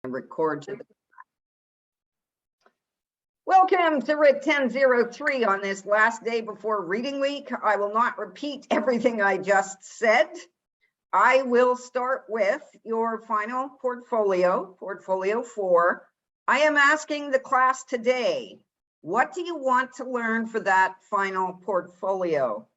and record to the. Welcome to WRIT 1003 on this last day before reading week. I will not repeat everything I just said. I will start with your final portfolio, portfolio 4. I am asking the class today, what do you want to learn for that final portfolio?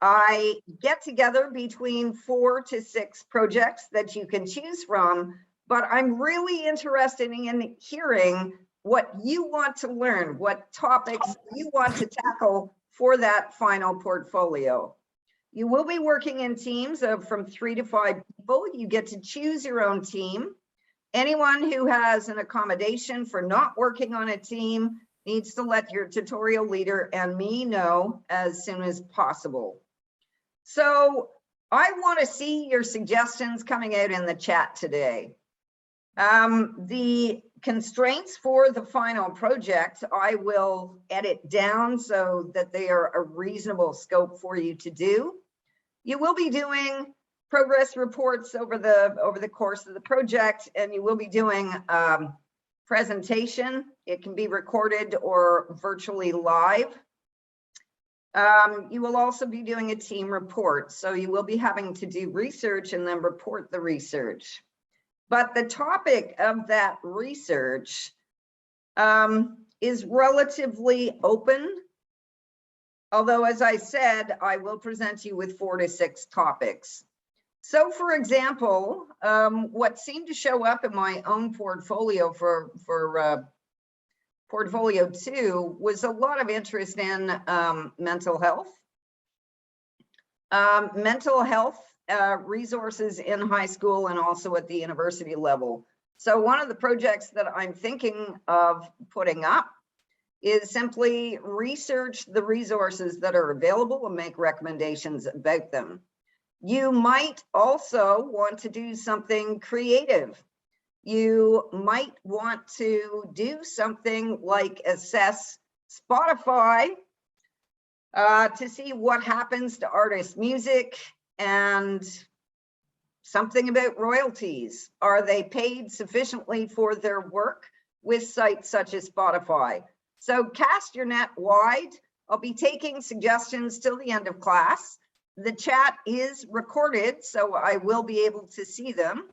I get together between 4 to 6 projects that you can choose from, but I'm really interested in hearing what you want to learn, what topics you want to tackle for that final portfolio. You will be working in teams of from 3 to 5 people. You get to choose your own team. Anyone who has an accommodation for not working on a team needs to let your tutorial leader and me know as soon as possible. So I want to see your suggestions coming out in the chat today. The constraints for the final project, I will edit down so that they are a reasonable scope for you to do. You will be doing progress reports over the course of the project, and you will be doing presentation. It can be recorded or virtually live. You will also be doing a team report, so you will be having to do research and then report the research. But the topic of that research is relatively open, although, as I said, I will present you with 4 to 6 topics. So, for example, what seemed to show up in my own portfolio for portfolio 2 was a lot of interest in mental health. Mental health resources in high school and also at the university level. So one of the projects that I'm thinking of putting up is simply research the resources that are available and make recommendations about them. You might also want to do something creative. You might want to do something like assess Spotify to see what happens to artists' music and something about royalties. Are they paid sufficiently for their work with sites such as Spotify? So cast your net wide. I'll be taking suggestions till the end of class. The chat is recorded, so I will be able to see them.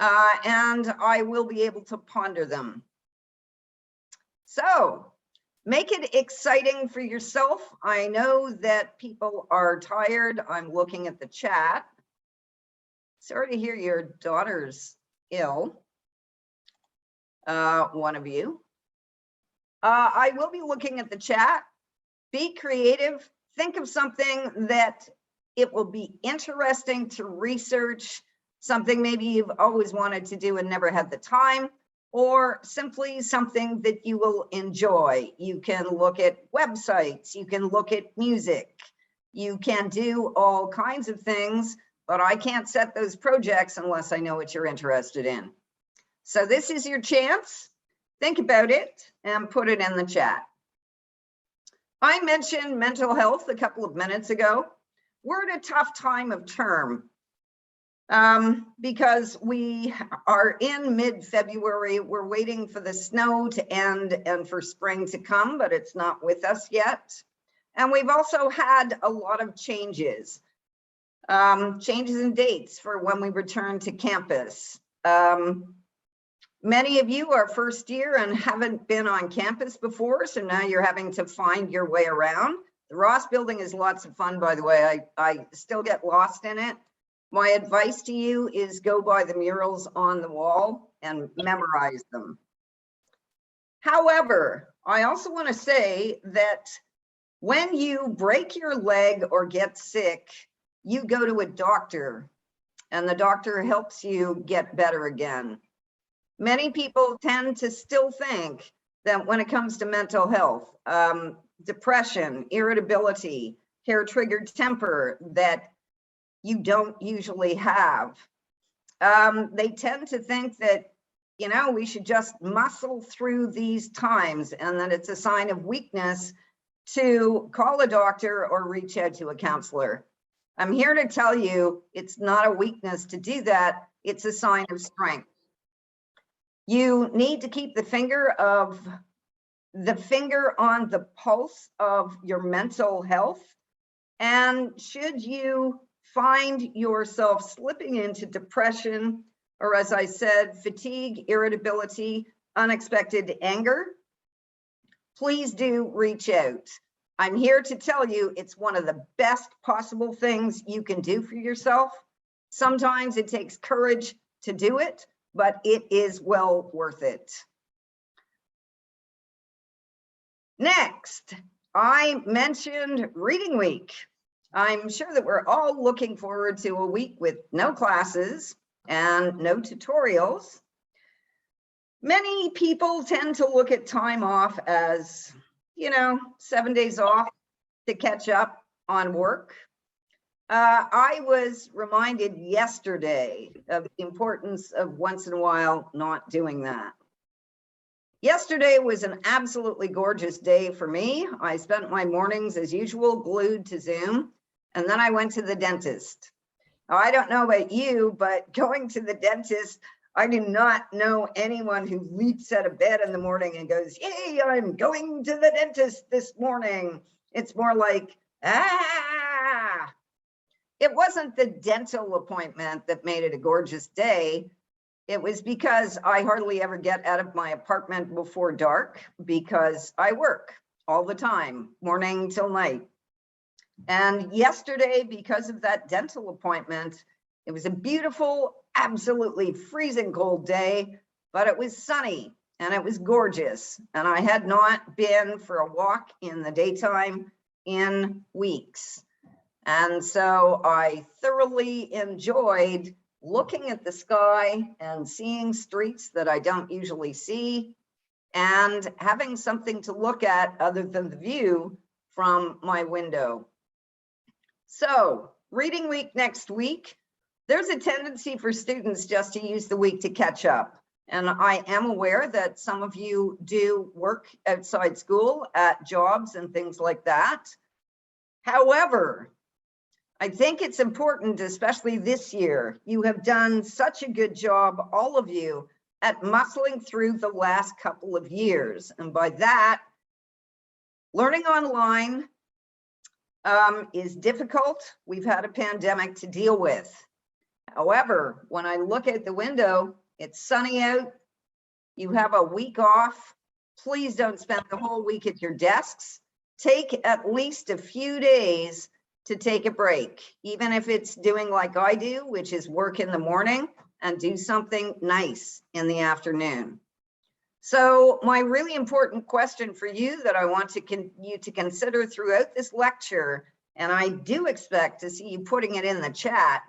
And I will be able to ponder them. So make it exciting for yourself. I know that people are tired. I'm looking at the chat. Sorry to hear your daughter's ill, one of you. I will be looking at the chat. Be creative. Think of something that it will be interesting to research, something maybe you've always wanted to do and never had the time, or simply something that you will enjoy. You can look at websites, you can look at music, you can do all kinds of things, but I can't set those projects unless I know what you're interested in. So this is your chance. Think about it and put it in the chat. I mentioned mental health a couple of minutes ago. We're at a tough time of term. Because we are in mid-February, we're waiting for the snow to end and for spring to come, but it's not with us yet. And we've also had a lot of changes in dates for when we return to campus. Many of you are first year and haven't been on campus before, so now you're having to find your way around. The Ross building is lots of fun, by the way. I still get lost in it. My advice to you is go by the murals on the wall and memorize them. However, I also want to say that when you break your leg or get sick, you go to a doctor and the doctor helps you get better again. Many people tend to still think that when it comes to mental health, depression, irritability, hair-triggered temper, that you don't usually have. They tend to think that, you know, we should just muscle through these times and that it's a sign of weakness to call a doctor or reach out to a counselor. I'm here to tell you it's not a weakness to do that. It's a sign of strength. You need to keep the finger on the pulse of your mental health. And should you find yourself slipping into depression, or as I said, fatigue, irritability, unexpected anger, please do reach out. I'm here to tell you it's one of the best possible things you can do for yourself. Sometimes it takes courage to do it, but it is well worth it. Next, I mentioned Reading Week. I'm sure that we're all looking forward to a week with no classes and no tutorials. Many people tend to look at time off as, 7 days off to catch up on work. I was reminded yesterday of the importance of once in a while not doing that. Yesterday was an absolutely gorgeous day for me. I spent my mornings as usual glued to Zoom, and then I went to the dentist. Now, I don't know about you, but going to the dentist, I do not know anyone who leaps out of bed in the morning and goes, "Yay, I'm going to the dentist this morning." It's more like, ah. It wasn't the dental appointment that made it a gorgeous day. It was because I hardly ever get out of my apartment before dark because I work all the time, morning till night. And yesterday, because of that dental appointment, it was a beautiful, absolutely freezing cold day, but it was sunny and it was gorgeous. And I had not been for a walk in the daytime in weeks. And so I thoroughly enjoyed looking at the sky and seeing streets that I don't usually see and having something to look at other than the view from my window. So, Reading Week next week, there's a tendency for students just to use the week to catch up. And I am aware that some of you do work outside school at jobs and things like that. However, I think it's important, especially this year, you have done such a good job, all of you, at muscling through the last couple of years. And by that, learning online is difficult. We've had a pandemic to deal with. However, when I look at the window, it's sunny out. You have a week off. Please don't spend the whole week at your desks. Take at least a few days to take a break, even if it's doing like I do, which is work in the morning and do something nice in the afternoon. So my really important question for you that I want you to consider throughout this lecture, and I do expect to see you putting it in the chat,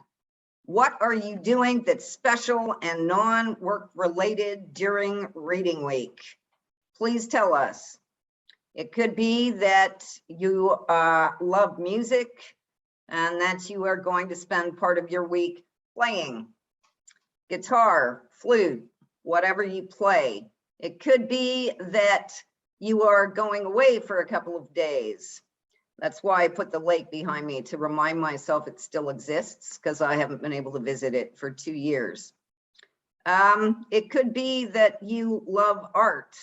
what are you doing that's special and non-work related during Reading Week? Please tell us. It could be that you love music and that you are going to spend part of your week playing guitar, flute, whatever you play. It could be that you are going away for a couple of days. That's why I put the lake behind me, to remind myself it still exists, because I haven't been able to visit it for 2 years. It could be that you love art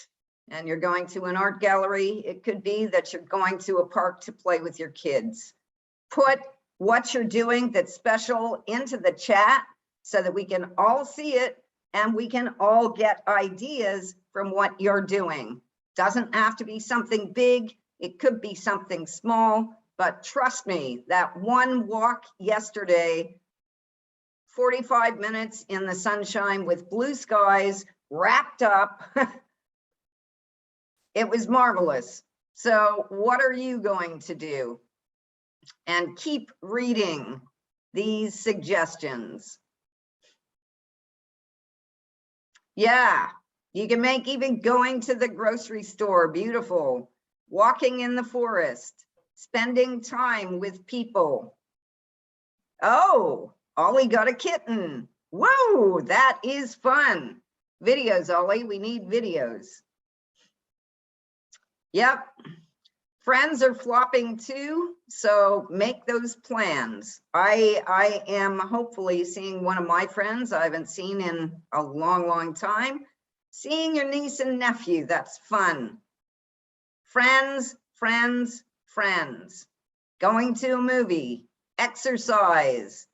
and you're going to an art gallery. It could be that you're going to a park to play with your kids. Put what you're doing that's special into the chat so that we can all see it and we can all get ideas from what you're doing. Doesn't have to be something big. It could be something small, but trust me, that one walk yesterday, 45 minutes in the sunshine with blue skies, wrapped up, it was marvelous. So what are you going to do? And keep reading these suggestions. Yeah, you can make even going to the grocery store beautiful, walking in the forest, spending time with people. Oh, Ollie got a kitten. Whoa, that is fun. Videos, Ollie, we need videos. Yep, friends are flopping too, so make those plans. I am hopefully seeing one of my friends I haven't seen in a long, long time. Seeing your niece and nephew, that's fun. Friends, friends, friends. Going to a movie, exercise.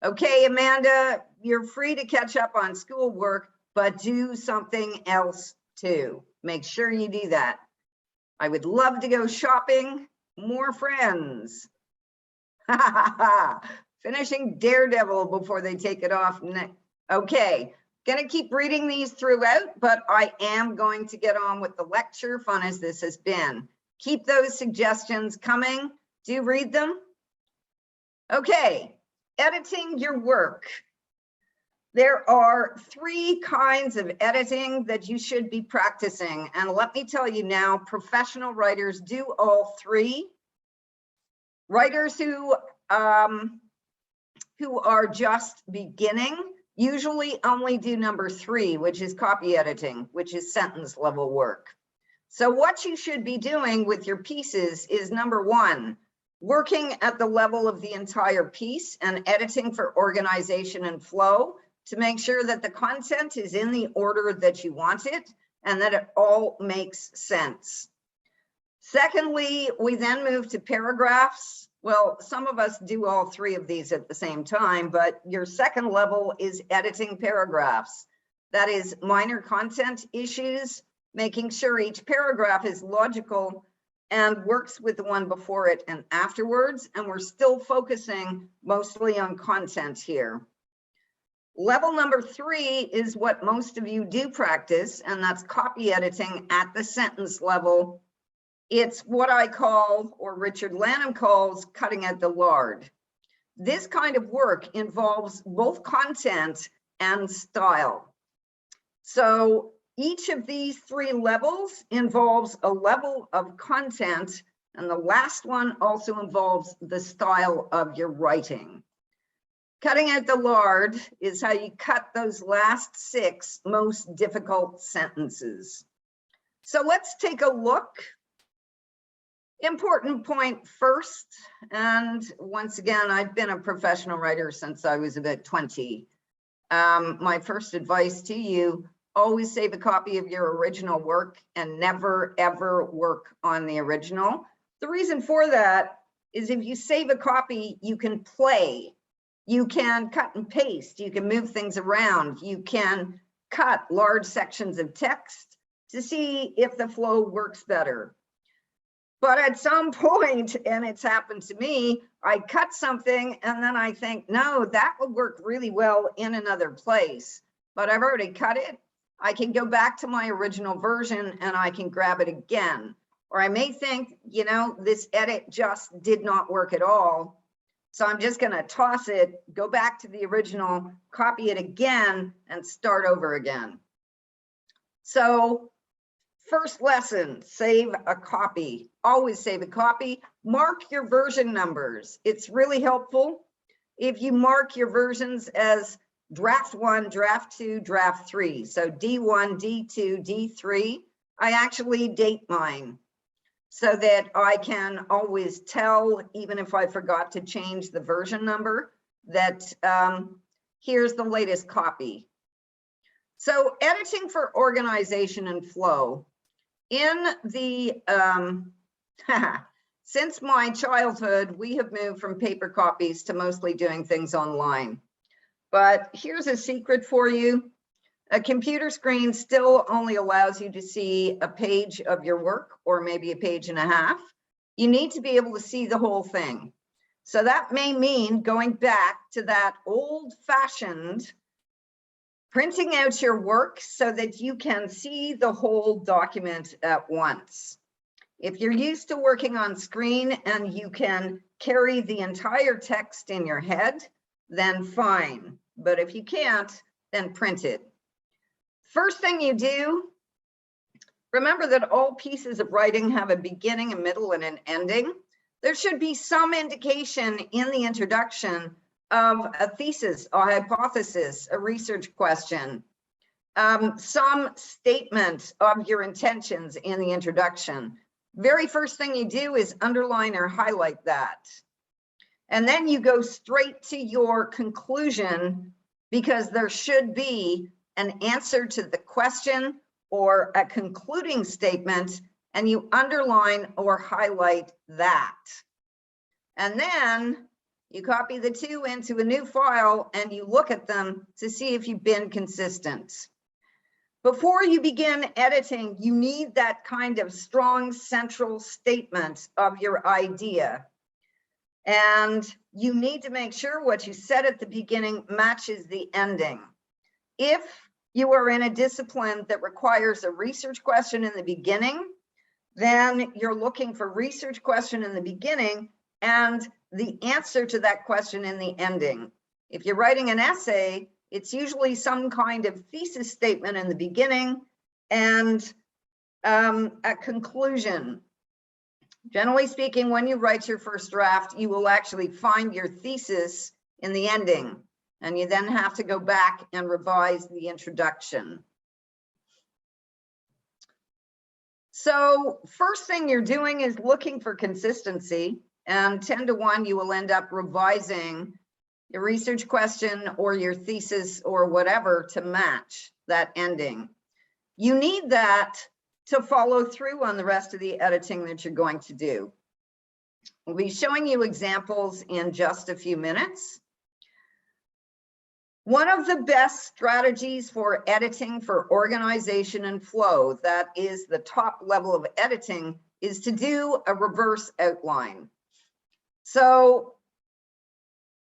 Okay, Amanda, you're free to catch up on schoolwork, but do something else too. Make sure you do that. I would love to go shopping, more friends. Finishing Daredevil before they take it off. Okay, gonna keep reading these throughout, but I am going to get on with the lecture, fun as this has been. Keep those suggestions coming. Do read them. Okay, editing your work. There are 3 kinds of editing that you should be practicing. And let me tell you now, professional writers do all 3. Writers who are just beginning usually only do number 3, which is copy editing, which is sentence level work. So what you should be doing with your pieces is number 1, working at the level of the entire piece and editing for organization and flow to make sure that the content is in the order that you want it and that it all makes sense. Secondly, we then move to paragraphs. Well, some of us do all 3 of these at the same time, but your second level is editing paragraphs. That is minor content issues, making sure each paragraph is logical and works with the one before it and afterwards. And we're still focusing mostly on content here. Level number 3 is what most of you do practice, and that's copy editing at the sentence level. It's what I call, or Richard Lanham calls, cutting at the lard. This kind of work involves both content and style. So each of these 3 levels involves a level of content, and the last one also involves the style of your writing. Cutting out the lard is how you cut those last 6 most difficult sentences. So let's take a look. Important point first, and once again, I've been a professional writer since I was about 20. My first advice to you, always save a copy of your original work and never ever work on the original. The reason for that is if you save a copy, you can play, you can cut and paste, you can move things around, you can cut large sections of text to see if the flow works better. But at some point, and it's happened to me, I cut something and then I think, no, that would work really well in another place, but I've already cut it. I can go back to my original version and I can grab it again. Or I may think, you know, this edit just did not work at all. So I'm just gonna toss it, go back to the original, copy it again and start over again. So first lesson, save a copy. Always save a copy. Mark your version numbers. It's really helpful if you mark your versions as draft 1, draft 2, draft 3. So D1, D2, D3. I actually date mine so that I can always tell, even if I forgot to change the version number, that here's the latest copy. So editing for organization and flow. In the, since my childhood, we have moved from paper copies to mostly doing things online. But here's a secret for you. A computer screen still only allows you to see a page of your work or maybe a page and a half. You need to be able to see the whole thing. So that may mean going back to that old-fashioned printing out your work so that you can see the whole document at once. If you're used to working on screen and you can carry the entire text in your head, then fine. But if you can't, then print it. First thing you do, remember that all pieces of writing have a beginning, a middle, and an ending. There should be some indication in the introduction of a thesis, a hypothesis, a research question, some statement of your intentions in the introduction. Very first thing you do is underline or highlight that. And then you go straight to your conclusion because there should be an answer to the question or a concluding statement, and you underline or highlight that. And then you copy the two into a new file and you look at them to see if you've been consistent. Before you begin editing, you need that kind of strong central statement of your idea. And you need to make sure what you said at the beginning matches the ending. If you are in a discipline that requires a research question in the beginning, then you're looking for research question in the beginning and the answer to that question in the ending. If you're writing an essay, it's usually some kind of thesis statement in the beginning and a conclusion. Generally speaking, when you write your first draft, you will actually find your thesis in the ending, and you then have to go back and revise the introduction. So first thing you're doing is looking for consistency, and 10 to 1, you will end up revising your research question or your thesis or whatever to match that ending. You need that to follow through on the rest of the editing that you're going to do. We'll be showing you examples in just a few minutes. One of the best strategies for editing for organization and flow, that is the top level of editing, is to do a reverse outline. So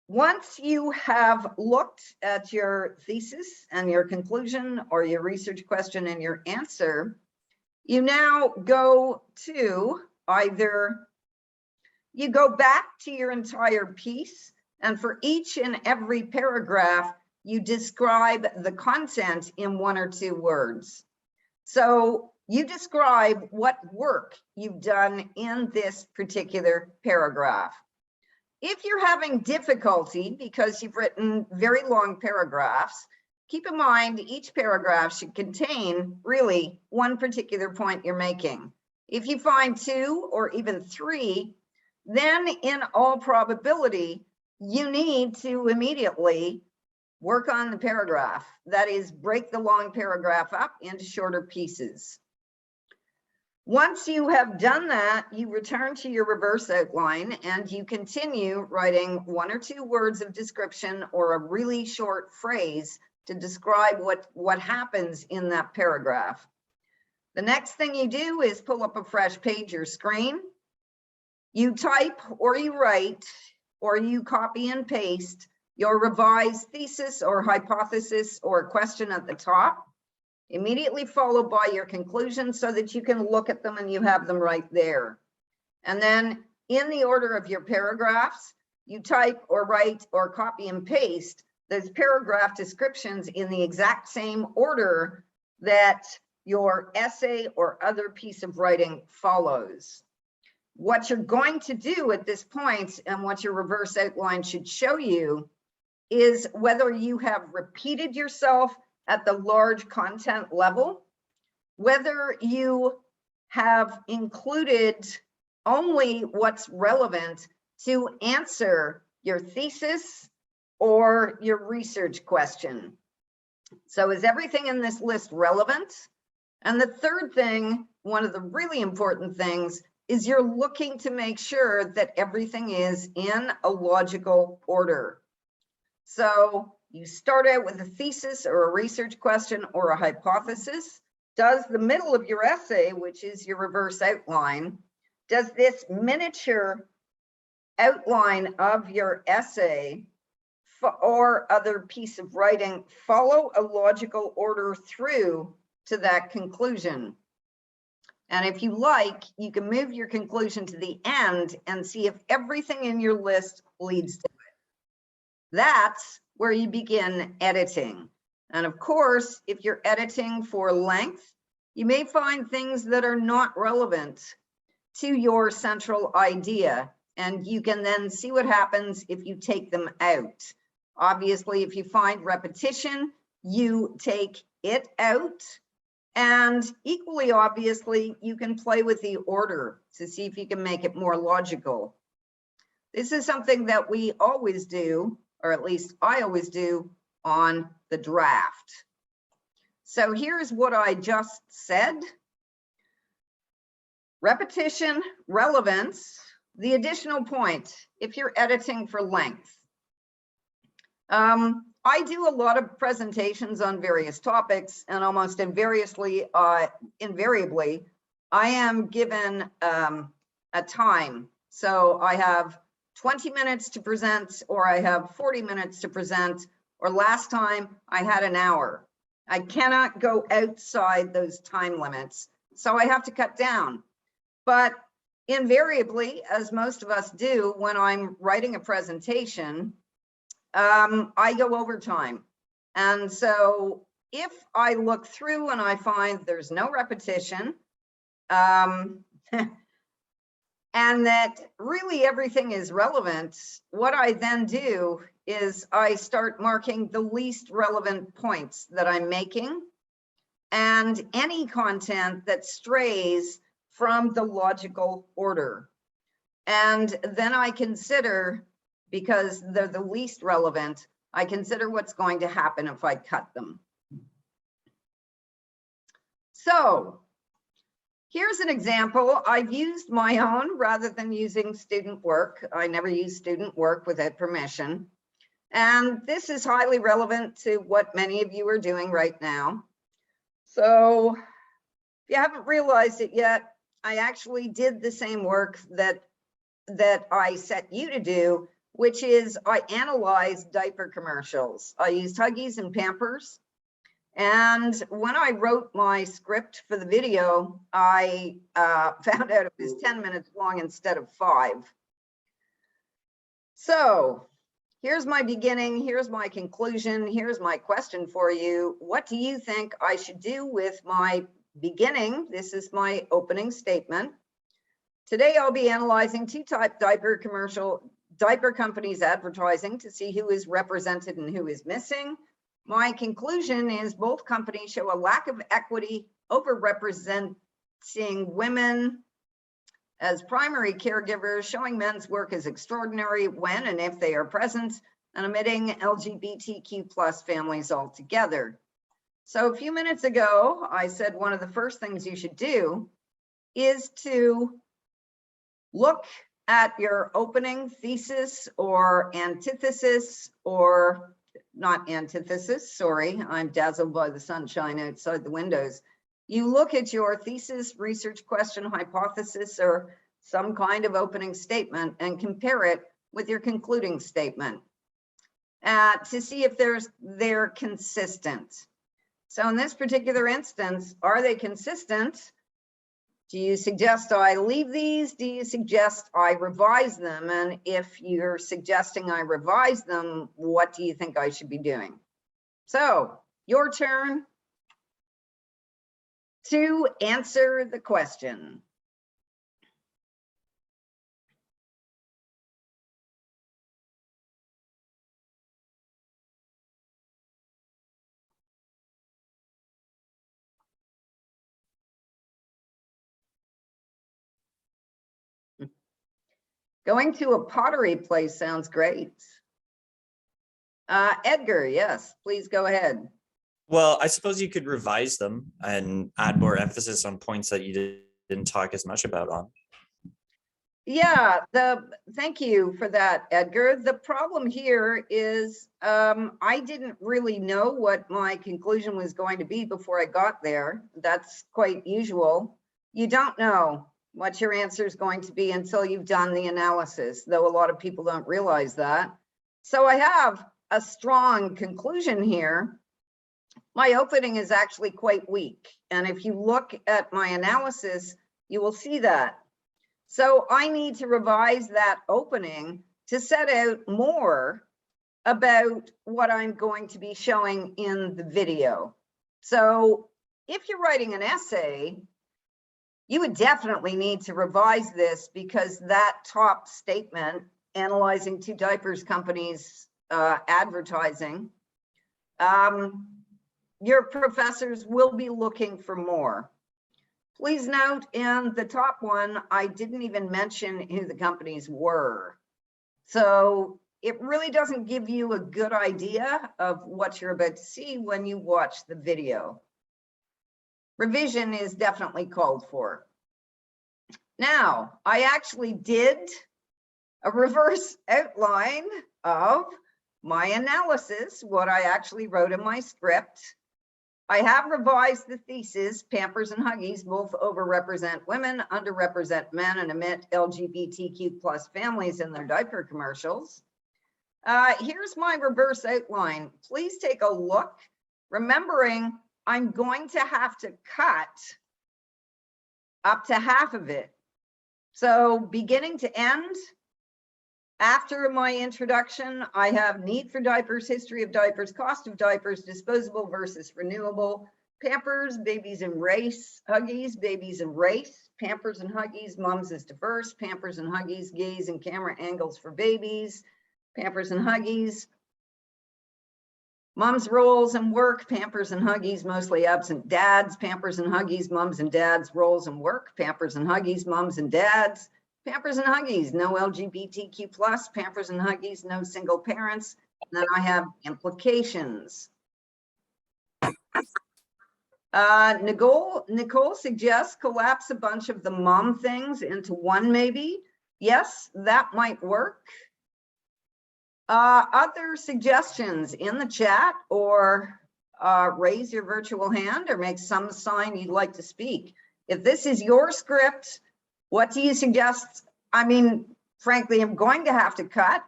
once you have looked at your thesis and your conclusion or your research question and your answer, you now go to either, you go back to your entire piece, and for each and every paragraph, you describe the content in 1 or 2 words. So you describe what work you've done in this particular paragraph. If you're having difficulty because you've written very long paragraphs, keep in mind each paragraph should contain really one particular point you're making. If you find 2 or even 3, then in all probability, you need to immediately work on the paragraph. That is, break the long paragraph up into shorter pieces. Once you have done that, you return to your reverse outline and you continue writing 1 or 2 words of description or a really short phrase to describe what happens in that paragraph. The next thing you do is pull up a fresh page or screen. You type or you write or you copy and paste your revised thesis or hypothesis or question at the top, immediately followed by your conclusion so that you can look at them and you have them right there. And then in the order of your paragraphs, you type or write or copy and paste those paragraph descriptions in the exact same order that your essay or other piece of writing follows. What you're going to do at this point, and what your reverse outline should show you, is whether you have repeated yourself at the large content level, whether you have included only what's relevant to answer your thesis or your research question. So is everything in this list relevant? And the third thing, one of the really important things, is you're looking to make sure that everything is in a logical order. So you start out with a thesis or a research question or a hypothesis. Does the middle of your essay, which is your reverse outline, does this miniature outline of your essay or other piece of writing follow a logical order through to that conclusion? And if you like, you can move your conclusion to the end and see if everything in your list leads to it. That's where you begin editing. And of course, if you're editing for length, you may find things that are not relevant to your central idea. And you can then see what happens if you take them out. Obviously, if you find repetition, you take it out. And equally obviously, you can play with the order to see if you can make it more logical. This is something that we always do, or at least I always do, on the draft. So here's what I just said. Repetition, relevance, the additional point, if you're editing for length. I do a lot of presentations on various topics, and almost invariably, I am given a time. So I have 20 minutes to present, or I have 40 minutes to present, or last time I had an hour. I cannot go outside those time limits, so I have to cut down. But invariably, as most of us do when I'm writing a presentation, I go over time. And so if I look through and I find there's no repetition, and that really everything is relevant, what I then do is I start marking the least relevant points that I'm making and any content that strays from the logical order. And then I consider, because they're the least relevant, I consider what's going to happen if I cut them. So here's an example. I've used my own rather than using student work. I never use student work without permission. And this is highly relevant to what many of you are doing right now. So if you haven't realized it yet, I actually did the same work that I set you to do, which is I analyzed diaper commercials. I used Huggies and Pampers. And when I wrote my script for the video, I found out it was 10 minutes long instead of 5. So here's my beginning, here's my conclusion, here's my question for you. What do you think I should do with my beginning? This is my opening statement. Today I'll be analyzing two-type diaper companies advertising to see who is represented and who is missing. My conclusion is both companies show a lack of equity, overrepresenting women as primary caregivers, showing men's work as extraordinary when and if they are present, and omitting LGBTQ+ families altogether. So a few minutes ago, I said one of the first things you should do is to look at your opening thesis or antithesis, or not antithesis, sorry, I'm dazzled by the sunshine outside the windows. You look at your thesis, research question, hypothesis, or some kind of opening statement and compare it with your concluding statement to see if they're consistent. So in this particular instance, are they consistent? Do you suggest I leave these? Do you suggest I revise them? And if you're suggesting I revise them, what do you think I should be doing? So your turn to answer the question. Going to a pottery place sounds great. Edgar, yes, please go ahead. Well, I suppose you could revise them and add more emphasis on points that you didn't talk as much about on. Yeah, thank you for that, Edgar. The problem here is I didn't really know what my conclusion was going to be before I got there. That's quite usual. You don't know what your answer is going to be until you've done the analysis, though a lot of people don't realize that. So I have a strong conclusion here. My opening is actually quite weak. And if you look at my analysis, you will see that. So I need to revise that opening to set out more about what I'm going to be showing in the video. So if you're writing an essay, you would definitely need to revise this, because that top statement, analyzing two diapers companies advertising, your professors will be looking for more. Please note, in the top one, I didn't even mention who the companies were. So it really doesn't give you a good idea of what you're about to see when you watch the video. revision is definitely called for. Now, I actually did a reverse outline of my analysis, what I actually wrote in my script. I have revised the thesis, Pampers and Huggies both overrepresent women, underrepresent men, and omit LGBTQ plus families in their diaper commercials. Here's my reverse outline. Please take a look, remembering I'm going to have to cut up to half of it. So beginning to end, after my introduction, I have need for diapers, history of diapers, cost of diapers, disposable versus renewable, Pampers, babies and race, Huggies, babies and race, Pampers and Huggies, moms is diverse, Pampers and Huggies, gaze and camera angles for babies, Pampers and Huggies, mom's roles and work, Pampers and Huggies, mostly absent dads, Pampers and Huggies, moms and dads, roles and work, Pampers and Huggies, moms and dads, Pampers and Huggies, no LGBTQ plus, Pampers and Huggies, no single parents. And then I have implications. Nicole suggests collapse a bunch of the mom things into one maybe. Yes, that might work. Other suggestions in the chat, or raise your virtual hand or make some sign you'd like to speak. If this is your script, what do you suggest? I mean, frankly, I'm going to have to cut.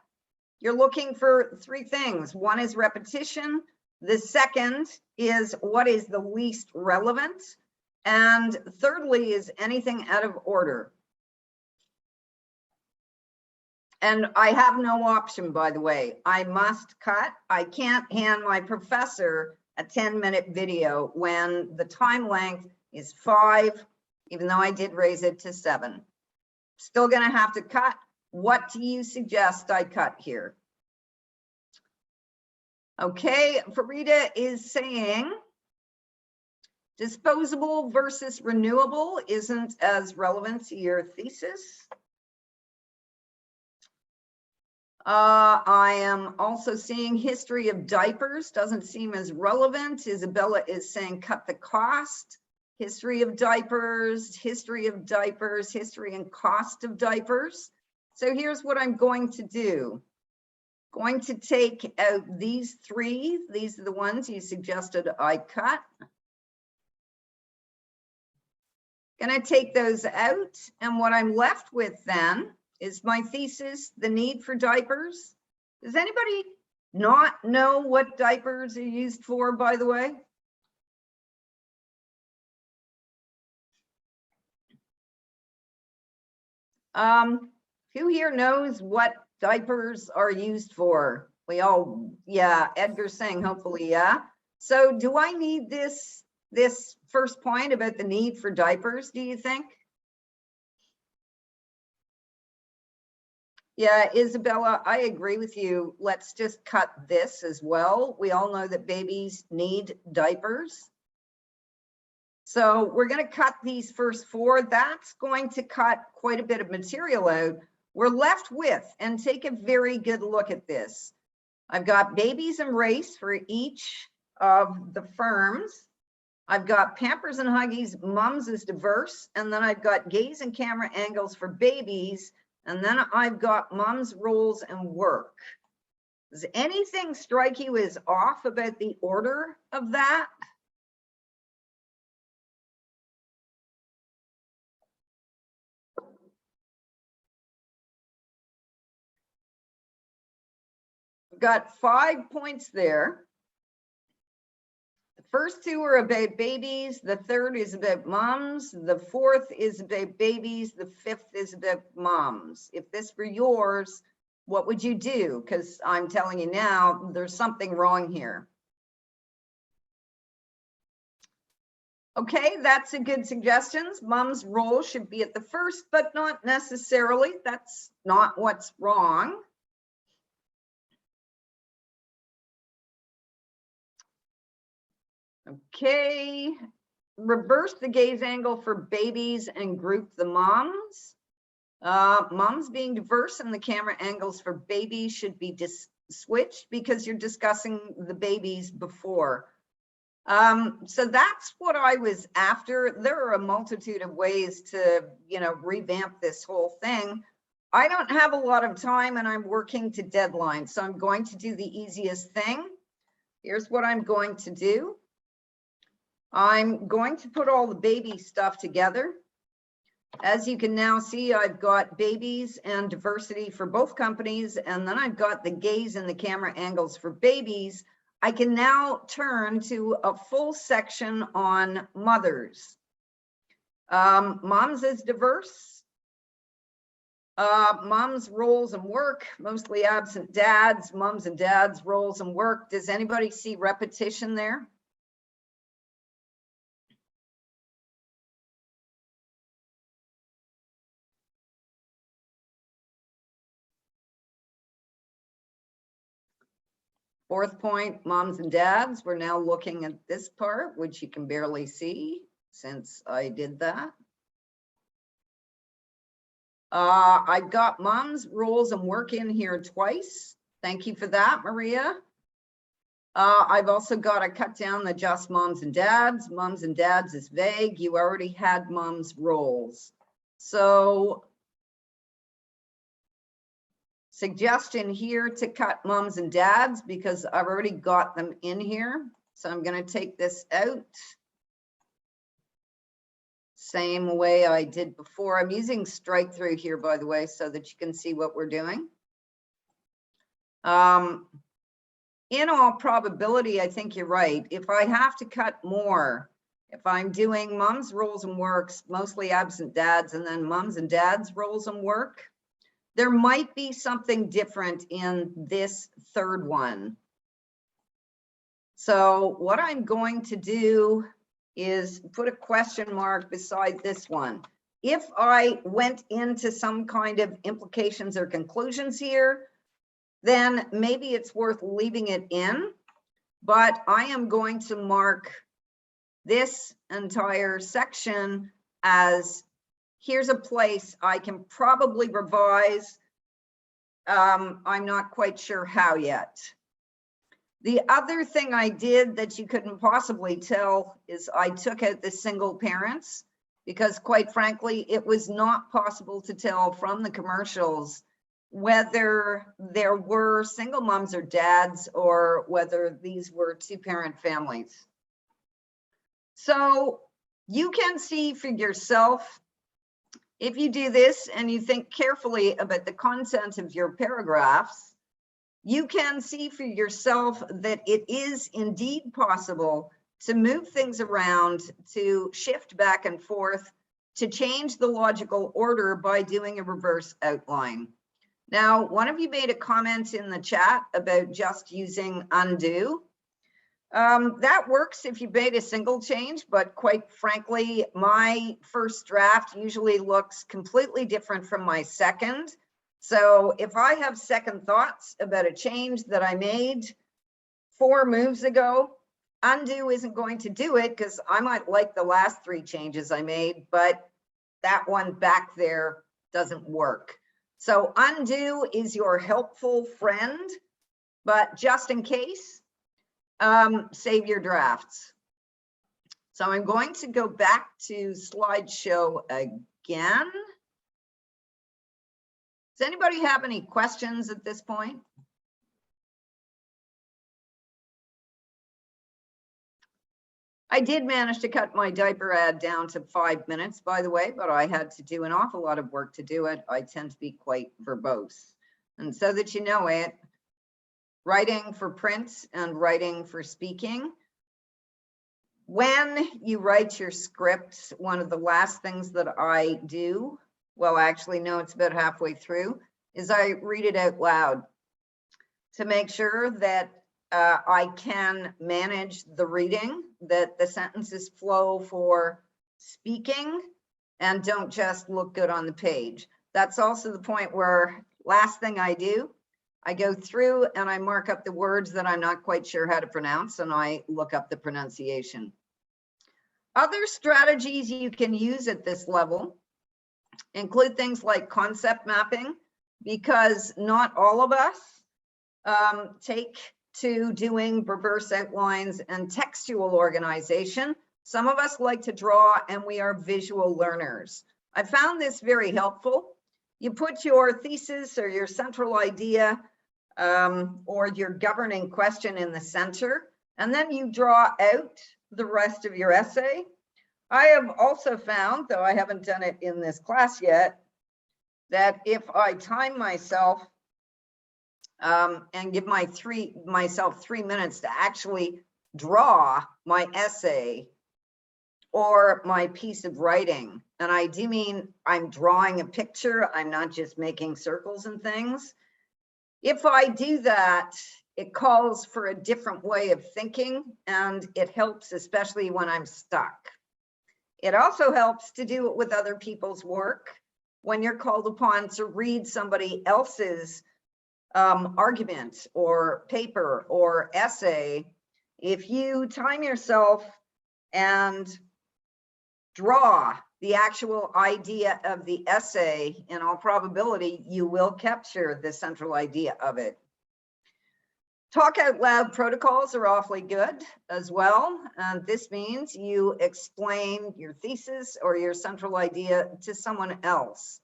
You're looking for three things. One is repetition. The second is what is the least relevant. And thirdly is anything out of order. And I have no option, by the way. I must cut. I can't hand my professor a 10-minute video when the time length is 5, even though I did raise it to 7. Still gonna have to cut. What do you suggest I cut here? Okay, Farida is saying disposable versus renewable isn't as relevant to your thesis. I am also seeing history of diapers doesn't seem as relevant. Isabella is saying cut the cost. History of diapers, history of diapers, history and cost of diapers. So here's what I'm going to do. Going to take out these three. These are the ones you suggested I cut. Gonna take those out. And what I'm left with then is my thesis, the need for diapers. Does anybody not know what diapers are used for, by the way? Who here knows what diapers are used for? We all, yeah, Edgar's saying hopefully, yeah. So do I need this first point about the need for diapers, do you think? Yeah, Isabella, I agree with you. Let's just cut this as well. We all know that babies need diapers. So we're going to cut these first 4. That's going to cut quite a bit of material out. We're left with, and take a very good look at this. I've got babies and race for each of the firms. I've got Pampers and Huggies, mums is diverse. And then I've got gaze and camera angles for babies. And then I've got mom's roles and work. Does anything strike you as off about the order of that? I've got 5 points there. The first 2 are about babies. The third is about moms. The fourth is about babies. The fifth is about moms. If this were yours, what would you do? Because I'm telling you now, there's something wrong here. Okay, that's a good suggestion. Mom's role should be at the first, but not necessarily. That's not what's wrong. Okay, reverse the gaze angle for babies and group the moms. Moms being diverse and the camera angles for babies should be switched because you're discussing the babies before. So that's what I was after. There are a multitude of ways to, revamp this whole thing. I don't have a lot of time and I'm working to deadline. So I'm going to do the easiest thing. Here's what I'm going to do. I'm going to put all the baby stuff together. As you can now see, I've got babies and diversity for both companies, and then I've got the gaze and the camera angles for babies. I can now turn to a full section on mothers. Moms is diverse. Moms roles and work, mostly absent dads, moms and dads roles and work. Does anybody see repetition there? Fourth point, moms and dads. We're now looking at this part, which you can barely see since I did that. I've got moms, roles, and work in here twice. Thank you for that, Maria. I've also got to cut down the just moms and dads. Moms and dads is vague. You already had moms roles. So suggestion here to cut moms and dads because I've already got them in here. So I'm going to take this out. Same way I did before. I'm using strike through here, by the way, so that you can see what we're doing. In all probability, I think you're right. If I have to cut more, if I'm doing moms, roles, and works, mostly absent dads, and then moms and dads roles and work, there might be something different in this third one. So what I'm going to do is put a question mark beside this one. If I went into some kind of implications or conclusions here, then maybe it's worth leaving it in, but I am going to mark this entire section as here's a place I can probably revise. I'm not quite sure how yet. The other thing I did that you couldn't possibly tell is I took out the single parents because quite frankly, it was not possible to tell from the commercials whether there were single moms or dads or whether these were two-parent families. So you can see for yourself, if you do this and you think carefully about the content of your paragraphs, you can see for yourself that it is indeed possible to move things around, to shift back and forth, to change the logical order by doing a reverse outline. Now, one of you made a comment in the chat about just using undo. That works if you made a single change, but quite frankly, my first draft usually looks completely different from my second. So if I have second thoughts about a change that I made 4 moves ago, undo isn't going to do it because I might like the last 3 changes I made, but that one back there doesn't work. So undo is your helpful friend, but just in case, save your drafts. So I'm going to go back to slideshow again. Does anybody have any questions at this point? I did manage to cut my diaper ad down to 5 minutes, by the way, but I had to do an awful lot of work to do it. I tend to be quite verbose. And so that you know it, writing for print and writing for speaking. When you write your script, one of the last things that I do, well, actually, no, it's about halfway through, is I read it out loud to make sure that I can manage the reading, that the sentences flow for speaking and don't just look good on the page. That's also the point where last thing I do, I go through and I mark up the words that I'm not quite sure how to pronounce and I look up the pronunciation. Other strategies you can use at this level include things like concept mapping, because not all of us take to doing reverse outlines and textual organization. Some of us like to draw, and we are visual learners. I found this very helpful. You put your thesis or your central idea or your governing question in the center, and then you draw out the rest of your essay. I have also found, though I haven't done it in this class yet, that if I time myself and give myself 3 minutes to actually draw my essay or my piece of writing, and I do mean I'm drawing a picture, I'm not just making circles and things. If I do that, it calls for a different way of thinking, and it helps, especially when I'm stuck. It also helps to do it with other people's work. When you're called upon to read somebody else's argument or paper or essay, if you time yourself and draw the actual idea of the essay, in all probability, you will capture the central idea of it. Talk out loud protocols are awfully good as well. And this means you explain your thesis or your central idea to someone else,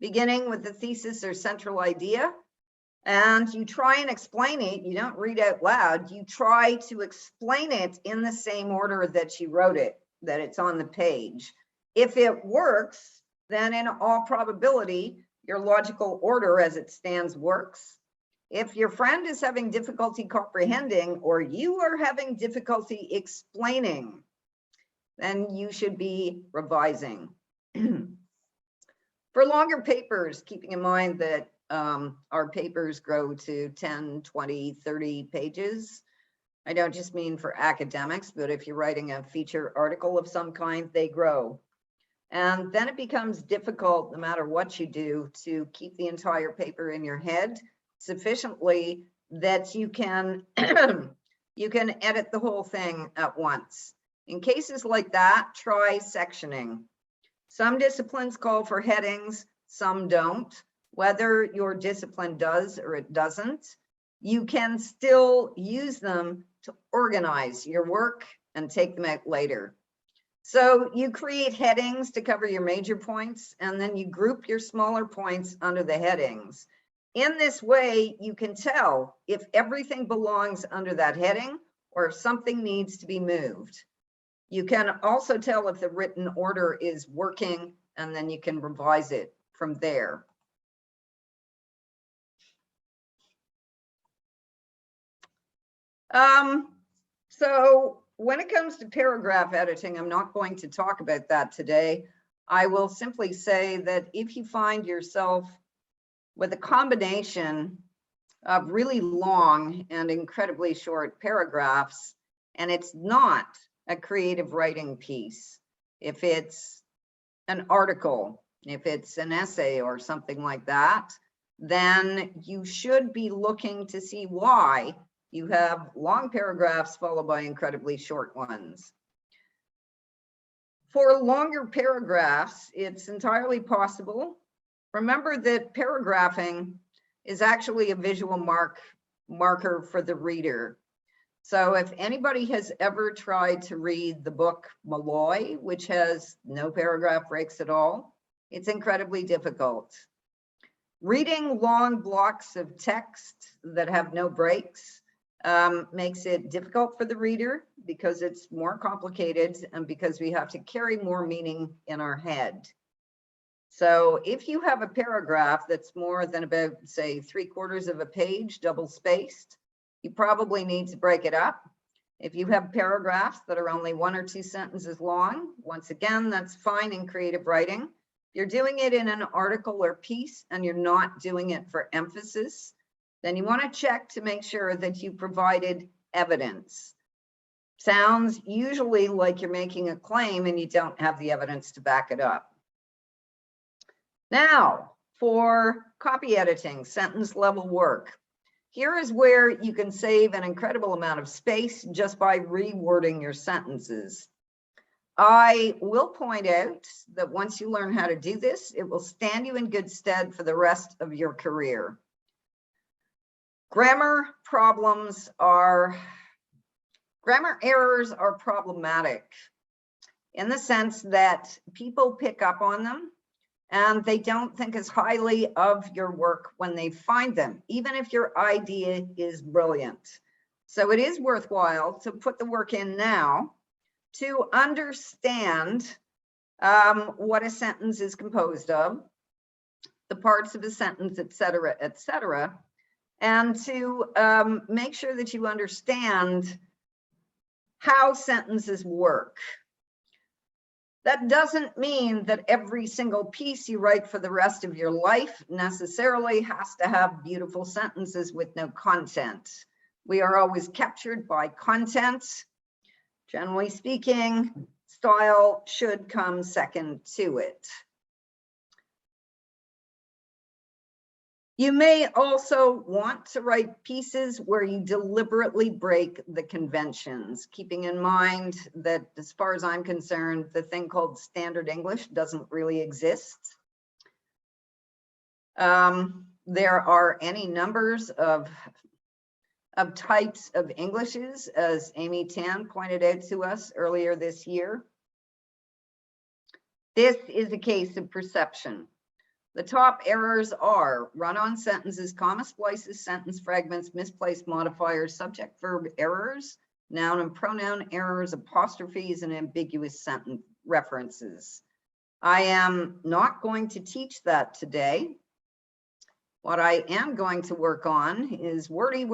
beginning with the thesis or central idea. And you try and explain it. You don't read out loud. You try to explain it in the same order that you wrote it, that it's on the page. If it works, then in all probability, your logical order as it stands works. If your friend is having difficulty comprehending, or you are having difficulty explaining, then you should be revising. For longer papers, keeping in mind that our papers grow to 10, 20, 30 pages. I don't just mean for academics, but if you're writing a feature article of some kind, they grow. And then it becomes difficult, no matter what you do, to keep the entire paper in your head sufficiently that you can you can edit the whole thing at once. In cases like that, try sectioning. Some disciplines call for headings, some don't. Whether your discipline does or it doesn't, you can still use them to organize your work and take them out later. So you create headings to cover your major points, and then you group your smaller points under the headings. In this way, you can tell if everything belongs under that heading or if something needs to be moved. You can also tell if the written order is working, and then you can revise it from there. So when it comes to paragraph editing, I'm not going to talk about that today. I will simply say that if you find yourself with a combination of really long and incredibly short paragraphs, and it's not a creative writing piece, if it's an article, if it's an essay or something like that, then you should be looking to see why you have long paragraphs followed by incredibly short ones. For longer paragraphs, it's entirely possible. Remember that paragraphing is actually a visual marker for the reader. So if anybody has ever tried to read the book Malloy, which has no paragraph breaks at all, it's incredibly difficult. Reading long blocks of text that have no breaks makes it difficult for the reader because it's more complicated and because we have to carry more meaning in our head. So if you have a paragraph that's more than about, say, 3/4 of a page, double spaced, you probably need to break it up. If you have paragraphs that are only 1 or 2 sentences long, once again, that's fine in creative writing. If you're doing it in an article or piece and you're not doing it for emphasis, then you want to check to make sure that you provided evidence. Sounds usually like you're making a claim and you don't have the evidence to back it up. Now, for copy editing, sentence level work. Here is where you can save an incredible amount of space just by rewording your sentences. I will point out that once you learn how to do this, it will stand you in good stead for the rest of your career. Grammar errors are problematic in the sense that people pick up on them and they don't think as highly of your work when they find them, even if your idea is brilliant. So it is worthwhile to put the work in now to understand what a sentence is composed of, the parts of a sentence, et cetera, and to make sure that you understand how sentences work. That doesn't mean that every single piece you write for the rest of your life necessarily has to have beautiful sentences with no content. We are always captured by content. Generally speaking, style should come second to it. You may also want to write pieces where you deliberately break the conventions, keeping in mind that, as far as I'm concerned, the thing called standard English doesn't really exist. There are any numbers of types of Englishes, as Amy Tan pointed out to us earlier this year. This is a case of perception. The top errors are run-on sentences, comma splices, sentence fragments, misplaced modifiers, subject-verb errors, noun and pronoun errors, apostrophes, and ambiguous sentence references. I am not going to teach that today. What I am going to work on is wordy,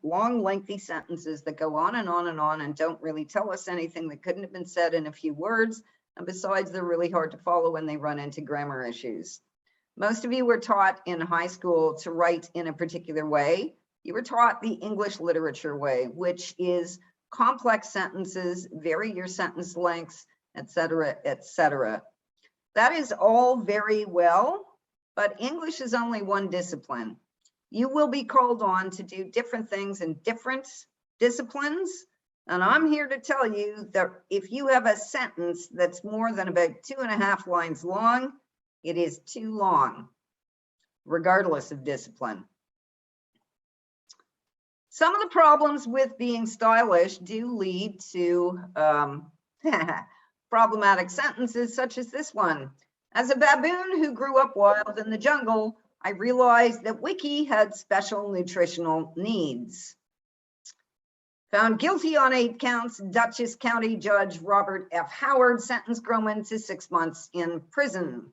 long, lengthy sentences that go on and on and on and don't really tell us anything that couldn't have been said in a few words. And besides, they're really hard to follow when they run into grammar issues. Most of you were taught in high school to write in a particular way. You were taught the English literature way, which is complex sentences, vary your sentence lengths, et cetera, et cetera. That is all very well, but English is only one discipline. You will be called on to do different things in different disciplines. And I'm here to tell you that if you have a sentence that's more than about 2.5 lines long, it is too long, regardless of discipline. Some of the problems with being stylish do lead to problematic sentences, such as this one. As a baboon who grew up wild in the jungle, I realized that Wiki had special nutritional needs. Found guilty on 8 counts, Dutchess County Judge Robert F. Howard sentenced Groman to 6 months in prison.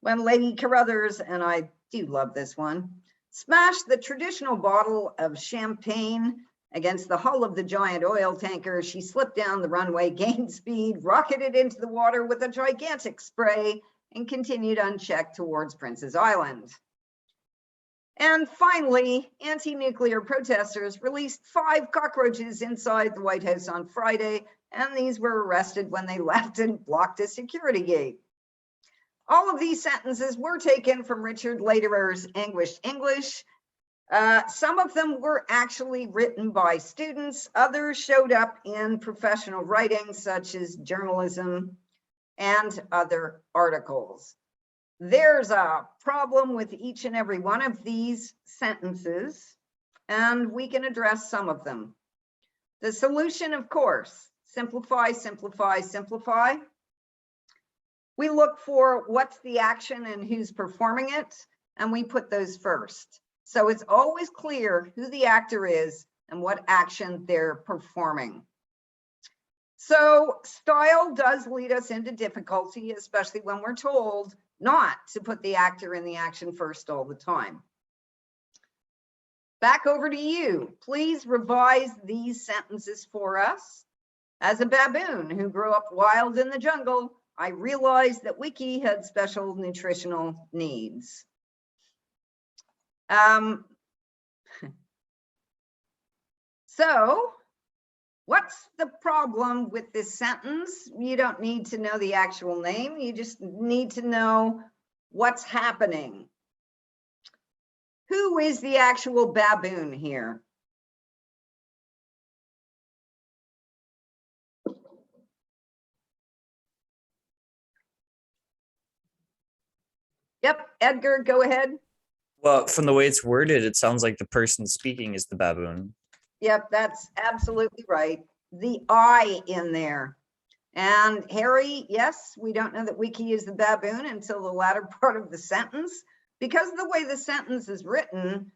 When Lady Carruthers, and I do love this one, smashed the traditional bottle of champagne against the hull of the giant oil tanker, she slipped down the runway, gained speed, rocketed into the water with a gigantic spray, and continued unchecked towards Prince's Island. And finally, anti-nuclear protesters released 5 cockroaches inside the White House on Friday, and these were arrested when they left and blocked a security gate. All of these sentences were taken from Richard Lederer's English. Some of them were actually written by students. Others showed up in professional writing, such as journalism and other articles. There's a problem with each and every one of these sentences, and we can address some of them. The solution, of course, simplify, simplify, simplify. We look for what's the action and who's performing it, and we put those first. So it's always clear who the actor is and what action they're performing. So style does lead us into difficulty, especially when we're told not to put the actor in the action first all the time. Back over to you. Please revise these sentences for us. As a baboon who grew up wild in the jungle, I realized that Wiki had special nutritional needs. So what's the problem with this sentence? You don't need to know the actual name. You just need to know what's happening. Who is the actual baboon here? Yep, Edgar, go ahead. Well, from the way it's worded, it sounds like the person speaking is the baboon. Yep, that's absolutely right. The I in there. And Harry, yes, we don't know that Wiki is the baboon until the latter part of the sentence. Because of the way the sentence is written,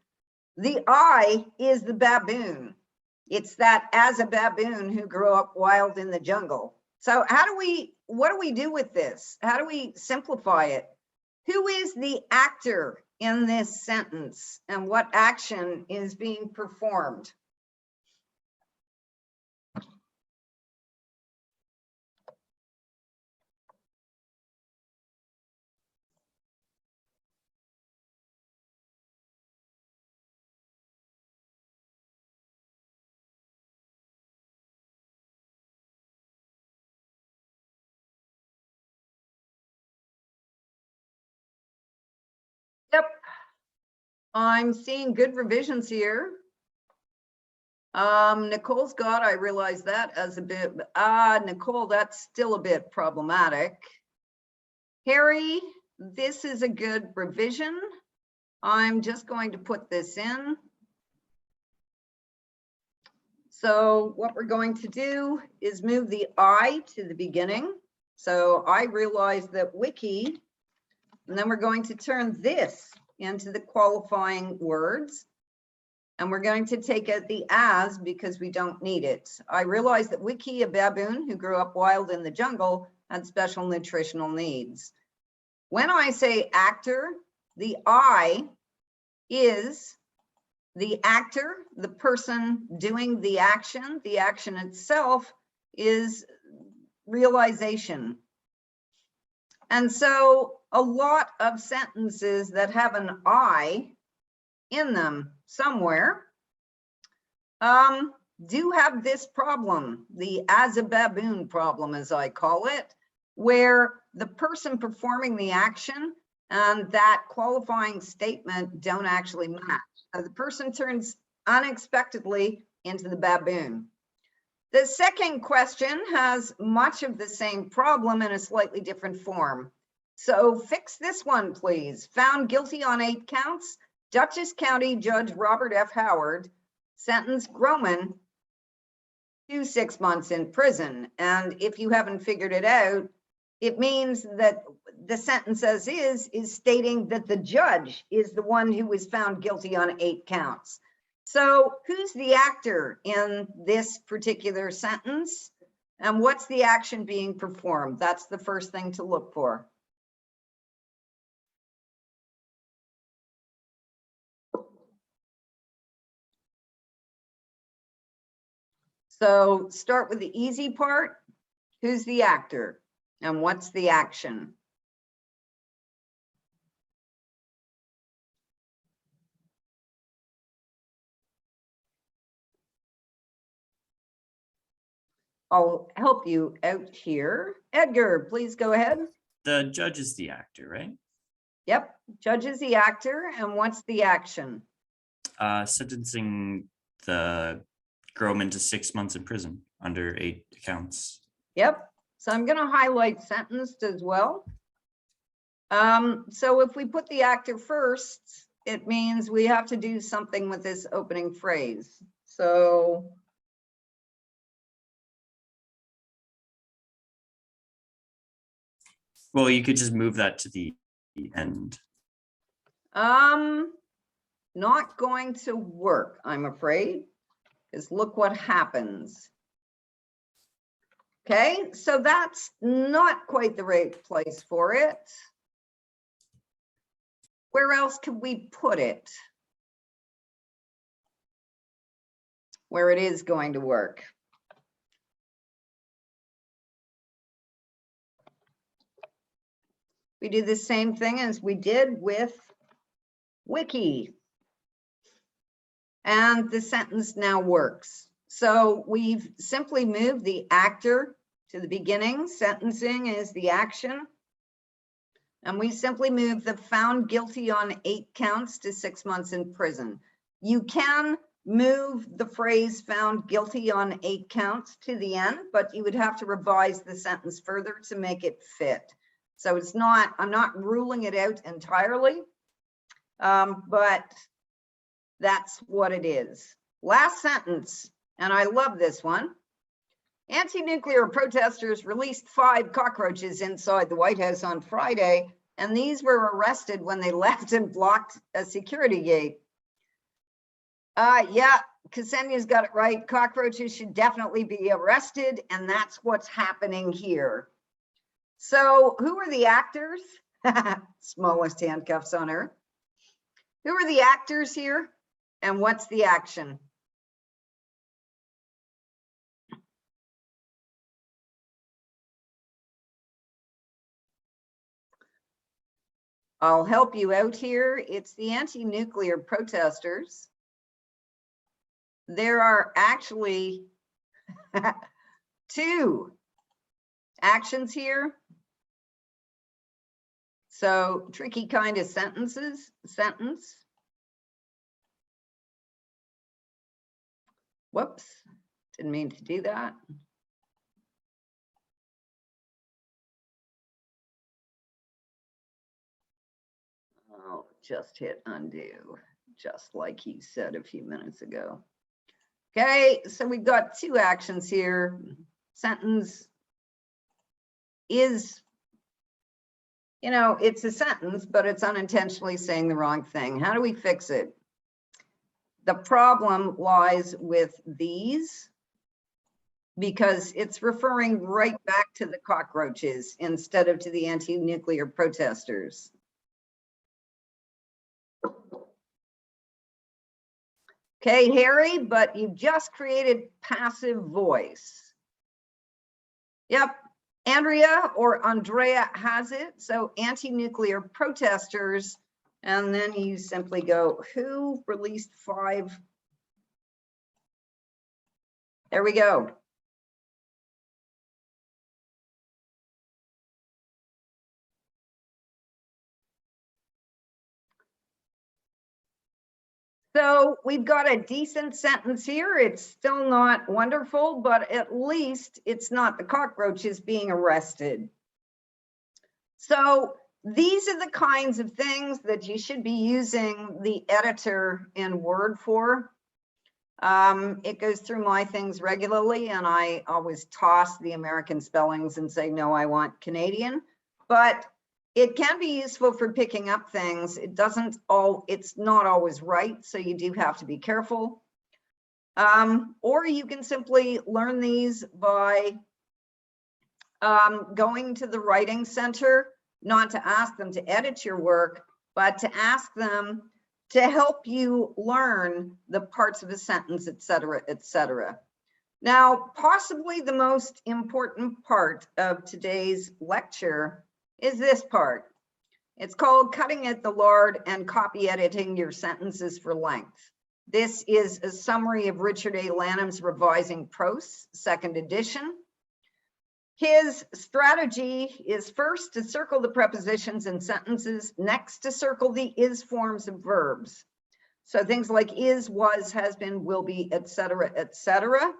the I is the baboon. It's that as a baboon who grew up wild in the jungle. So what do we do with this? How do we simplify it? Who is the actor in this sentence and what action is being performed? Yep. I'm seeing good revisions here. Nicole's got, I realize that as a bit, Nicole, that's still a bit problematic. Harry, this is a good revision. I'm just going to put this in. So what we're going to do is move the I to the beginning. So I realize that Wiki, and then we're going to turn this into the qualifying words. And we're going to take out the as because we don't need it. I realize that Wiki, a baboon who grew up wild in the jungle, had special nutritional needs. When I say actor, the I is the actor, the person doing the action. The action itself is realization. And so a lot of sentences that have an I in them somewhere do have this problem, the as a baboon problem, as I call it, where the person performing the action and that qualifying statement don't actually match. So the person turns unexpectedly into the baboon. The second question has much of the same problem in a slightly different form. So fix this one, please. Found guilty on 8 counts, Dutchess County Judge Robert F. Howard sentenced Groman to 6 months in prison. And if you haven't figured it out, it means that the sentence as is stating that the judge is the one who was found guilty on 8 counts. So who's the actor in this particular sentence? And what's the action being performed? That's the first thing to look for. So start with the easy part. Who's the actor? And what's the action? I'll help you out here. Edgar, please go ahead. The judge is the actor, right? Yep, judge is the actor. And what's the action? Sentencing the Groman to 6 months in prison under 8 counts. Yep. So I'm going to highlight sentenced as well. So if we put the actor first, it means we have to do something with this opening phrase. So Well, you could just move that to the end. not going to work, I'm afraid, because look what happens. Okay, so that's not quite the right place for it. Where else could we put it? Where it is going to work. We do the same thing as we did with Wiki. And the sentence now works. So we've simply moved the actor to the beginning. Sentencing is the action. And we simply move the found guilty on 8 counts to 6 months in prison. You can move the phrase found guilty on 8 counts to the end, but you would have to revise the sentence further to make it fit. So it's not, I'm not ruling it out entirely. but that's what it is. Last sentence, and I love this one. Anti-nuclear protesters released 5 cockroaches inside the White House on Friday, and these were arrested when they left and blocked a security gate. Yeah, Ksenia's got it right. Cockroaches should definitely be arrested, and that's what's happening here. So who are the actors? Smallest handcuffs on earth. Who are the actors here, and what's the action? I'll help you out here. It's the anti-nuclear protesters. There are actually 2 actions here. So tricky kind of sentence. Whoops, didn't mean to do that. Oh, just hit undo, just like he said a few minutes ago. Okay, so we've got 2 actions here. Sentence is, you know, it's a sentence, but it's unintentionally saying the wrong thing. How do we fix it? The problem lies with these, because it's referring right back to the cockroaches instead of to the anti-nuclear protesters. Okay, Harry, but you just created passive voice. Yep, Andrea or Andrea has it. So anti-nuclear protesters, and then you simply go, who released 5? There we go. So we've got a decent sentence here. It's still not wonderful, but at least it's not the cockroaches being arrested. So these are the kinds of things that you should be using the editor in Word for. It goes through my things regularly, and I always toss the American spellings and say, no, I want Canadian. But it can be useful for picking up things. It's not always right, so you do have to be careful. Or you can simply learn these by going to the writing center, not to ask them to edit your work, but to ask them to help you learn the parts of a sentence, et cetera, et cetera. Now, possibly the most important part of today's lecture is this part. It's called cutting at the lard and copy editing your sentences for length. This is a summary of Richard A. Lanham's Revising Prose, 2nd edition. His strategy is first to circle the prepositions in sentences, next to circle the is forms of verbs. So things like is, was, has been, will be, et cetera,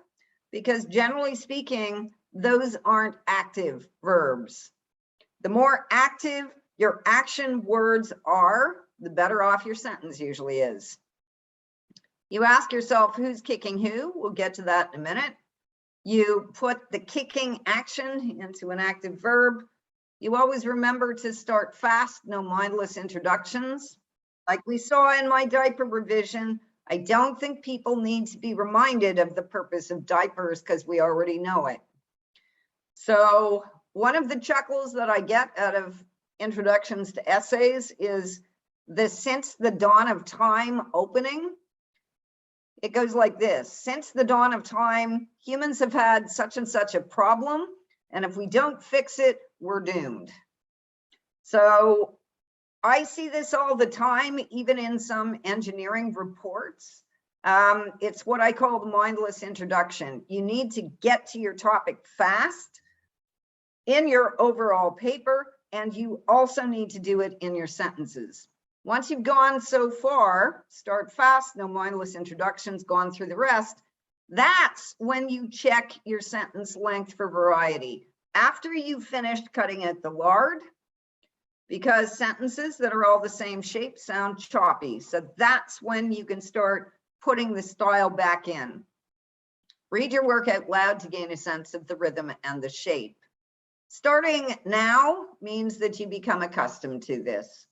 because generally speaking, those aren't active verbs. The more active your action words are, the better off your sentence usually is. You ask yourself, who's kicking who? We'll get to that in a minute. You put the kicking action into an active verb. You always remember to start fast, no mindless introductions. Like we saw in my diaper revision, I don't think people need to be reminded of the purpose of diapers because we already know it. So one of the chuckles that I get out of introductions to essays is the since the dawn of time opening. It goes like this: since the dawn of time, humans have had such and such a problem, and if we don't fix it, we're doomed. So I see this all the time, even in some engineering reports. It's what I call the mindless introduction. You need to get to your topic fast in your overall paper, and you also need to do it in your sentences. Once you've gone so far, start fast, no mindless introductions, gone through the rest, that's when you check your sentence length for variety. After you've finished cutting at the lard, because sentences that are all the same shape sound choppy. So that's when you can start putting the style back in. Read your work out loud to gain a sense of the rhythm and the shape. Starting now means that you become accustomed to this.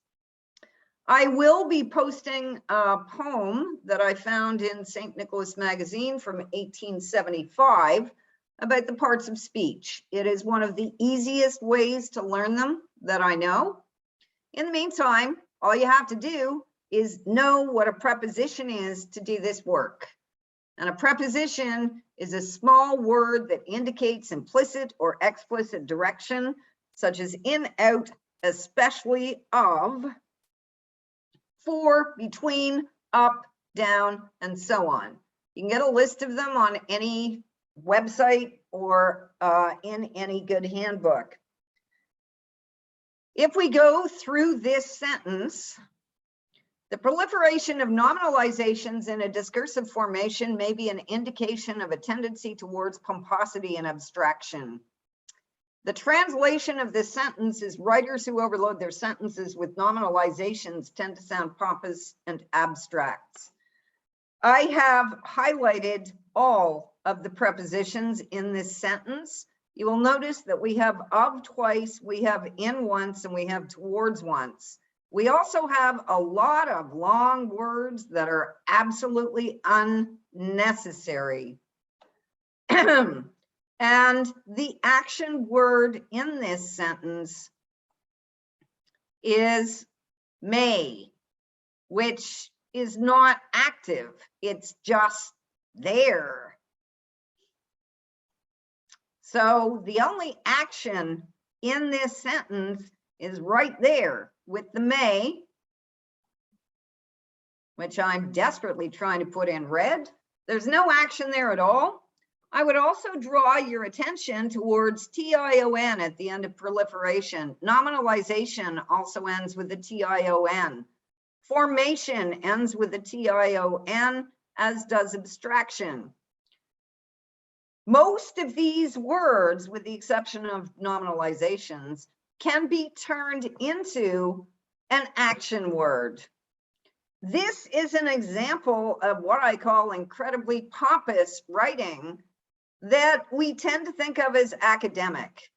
I will be posting a poem that I found in St. Nicholas Magazine from 1875 about the parts of speech. It is one of the easiest ways to learn them that I know. In the meantime, all you have to do is know what a preposition is to do this work. And a preposition is a small word that indicates implicit or explicit direction, such as in, out, especially, of, for, between, up, down, and so on. You can get a list of them on any website or in any good handbook. If we go through this sentence, the proliferation of nominalizations in a discursive formation may be an indication of a tendency towards pomposity and abstraction. The translation of this sentence is writers who overload their sentences with nominalizations tend to sound pompous and abstract. I have highlighted all of the prepositions in this sentence. You will notice that we have of twice, we have in once, and we have towards once. We also have a lot of long words that are absolutely unnecessary. And the action word in this sentence is may, which is not active. It's just there. So the only action in this sentence is right there with the may, which I'm desperately trying to put in red. There's no action there at all. I would also draw your attention towards tion at the end of proliferation. Nominalization also ends with the tion. Formation ends with the tion, as does abstraction. Most of these words, with the exception of nominalizations, can be turned into an action word. This is an example of what I call incredibly pompous writing that we tend to think of as academic.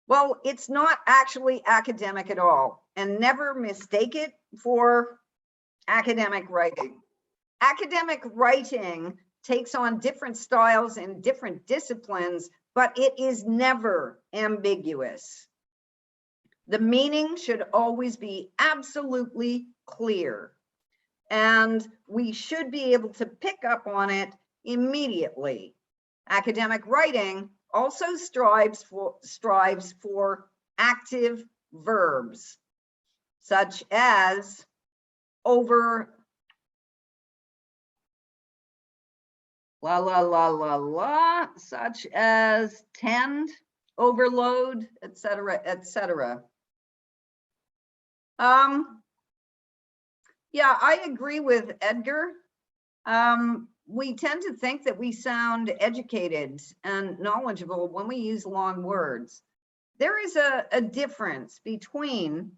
Well, it's not actually academic at all, and never mistake it for academic writing. Academic writing takes on different styles in different disciplines, but it is never ambiguous. The meaning should always be absolutely clear, and we should be able to pick up on it immediately. Academic writing also strives for active verbs, such as over, such as tend, overload, etc., etc. Yeah, I agree with Edgar. We tend to think that we sound educated and knowledgeable when we use long words. There is a difference between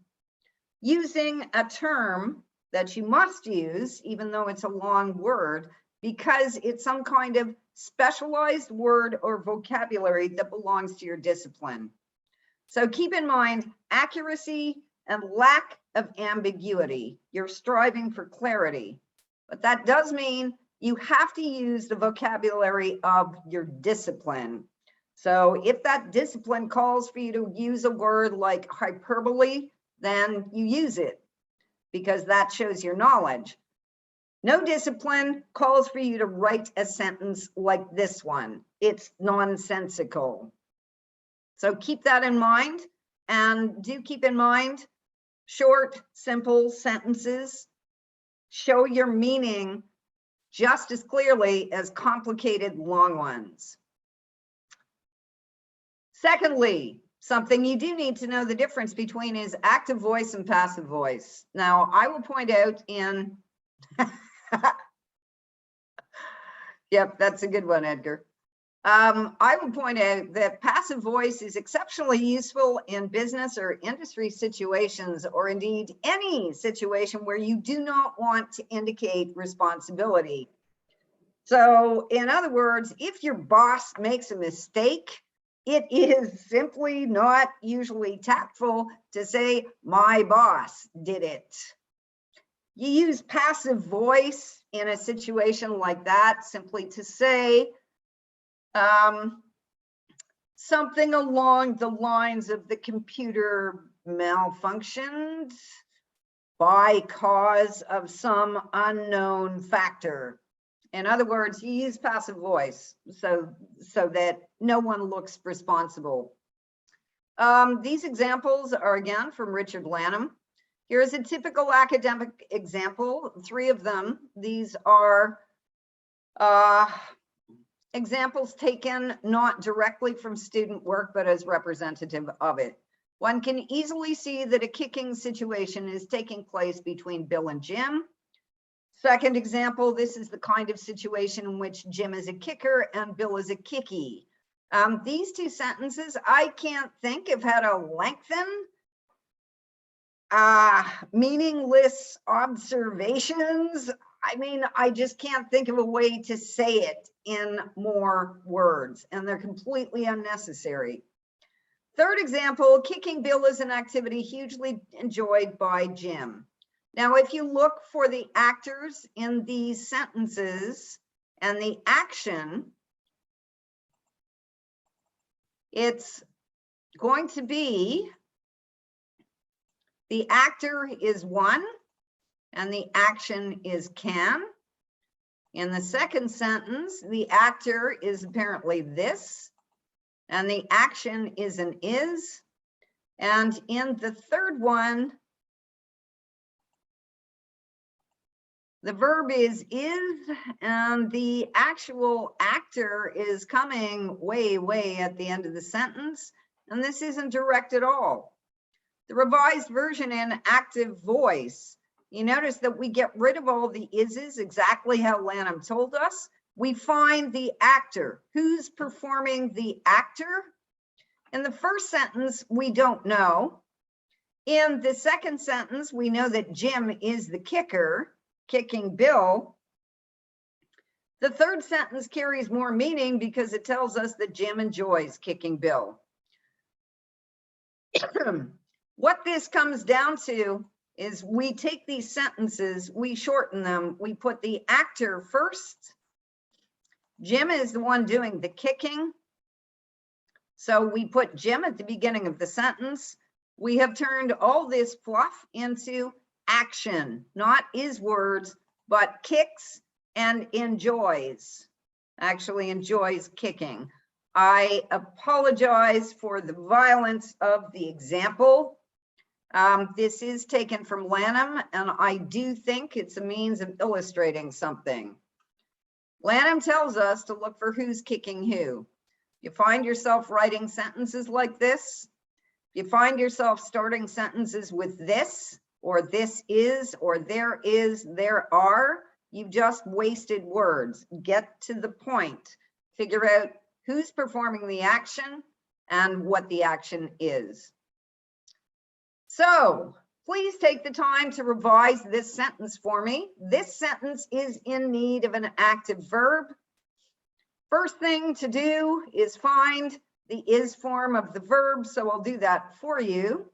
using a term that you must use, even though it's a long word, because it's some kind of specialized word or vocabulary that belongs to your discipline. So keep in mind accuracy and lack of ambiguity. You're striving for clarity, but that does mean you have to use the vocabulary of your discipline. So if that discipline calls for you to use a word like hyperbole, then you use it because that shows your knowledge. No discipline calls for you to write a sentence like this one. It's nonsensical. So keep that in mind, and do keep in mind short, simple sentences show your meaning just as clearly as complicated long ones. Secondly, something you do need to know the difference between is active voice and passive voice. Now, I will point out in, yep, that's a good one, Edgar. I will point out that passive voice is exceptionally useful in business or industry situations, or indeed any situation where you do not want to indicate responsibility. So in other words, if your boss makes a mistake, it is simply not usually tactful to say, my boss did it. You use passive voice in a situation like that simply to say something along the lines of the computer malfunctioned by cause of some unknown factor. In other words, you use passive voice so that no one looks responsible. These examples are again from Richard Lanham. Here's a typical academic example, 3 of them. These are examples taken not directly from student work, but as representative of it. One can easily see that a kicking situation is taking place between Bill and Jim. Second example, this is the kind of situation in which Jim is a kicker and Bill is a kicky. These 2 sentences, I can't think of how to lengthen meaningless observations. I mean, I just can't think of a way to say it in more words, and they're completely unnecessary. Third example, kicking Bill is an activity hugely enjoyed by Jim. Now, if you look for the actors in these sentences and the action, it's going to be the actor is 1 and the action is can. In the second sentence, the actor is apparently this and the action is an is. And in the third one, the verb is and the actual actor is coming way at the end of the sentence. And this isn't direct at all. The revised version in active voice, you notice that we get rid of all the is's, exactly how Lanham told us. We find the actor. Who's performing the actor? In the first sentence, we don't know. In the second sentence, we know that Jim is the kicker, kicking Bill. The third sentence carries more meaning because it tells us that Jim enjoys kicking Bill. What this comes down to is we take these sentences, we shorten them, we put the actor first. Jim is the one doing the kicking. So we put Jim at the beginning of the sentence. We have turned all this fluff into action, not is words, but kicks and enjoys. Actually enjoys kicking. I apologize for the violence of the example. This is taken from Lanham, and I do think it's a means of illustrating something. Lanham tells us to look for who's kicking who. You find yourself writing sentences like this. You find yourself starting sentences with this, or this is, or there is, there are. You've just wasted words. Get to the point. Figure out who's performing the action and what the action is. So please take the time to revise this sentence for me. This sentence is in need of an active verb. First thing to do is find the is form of the verb, so I'll do that for you.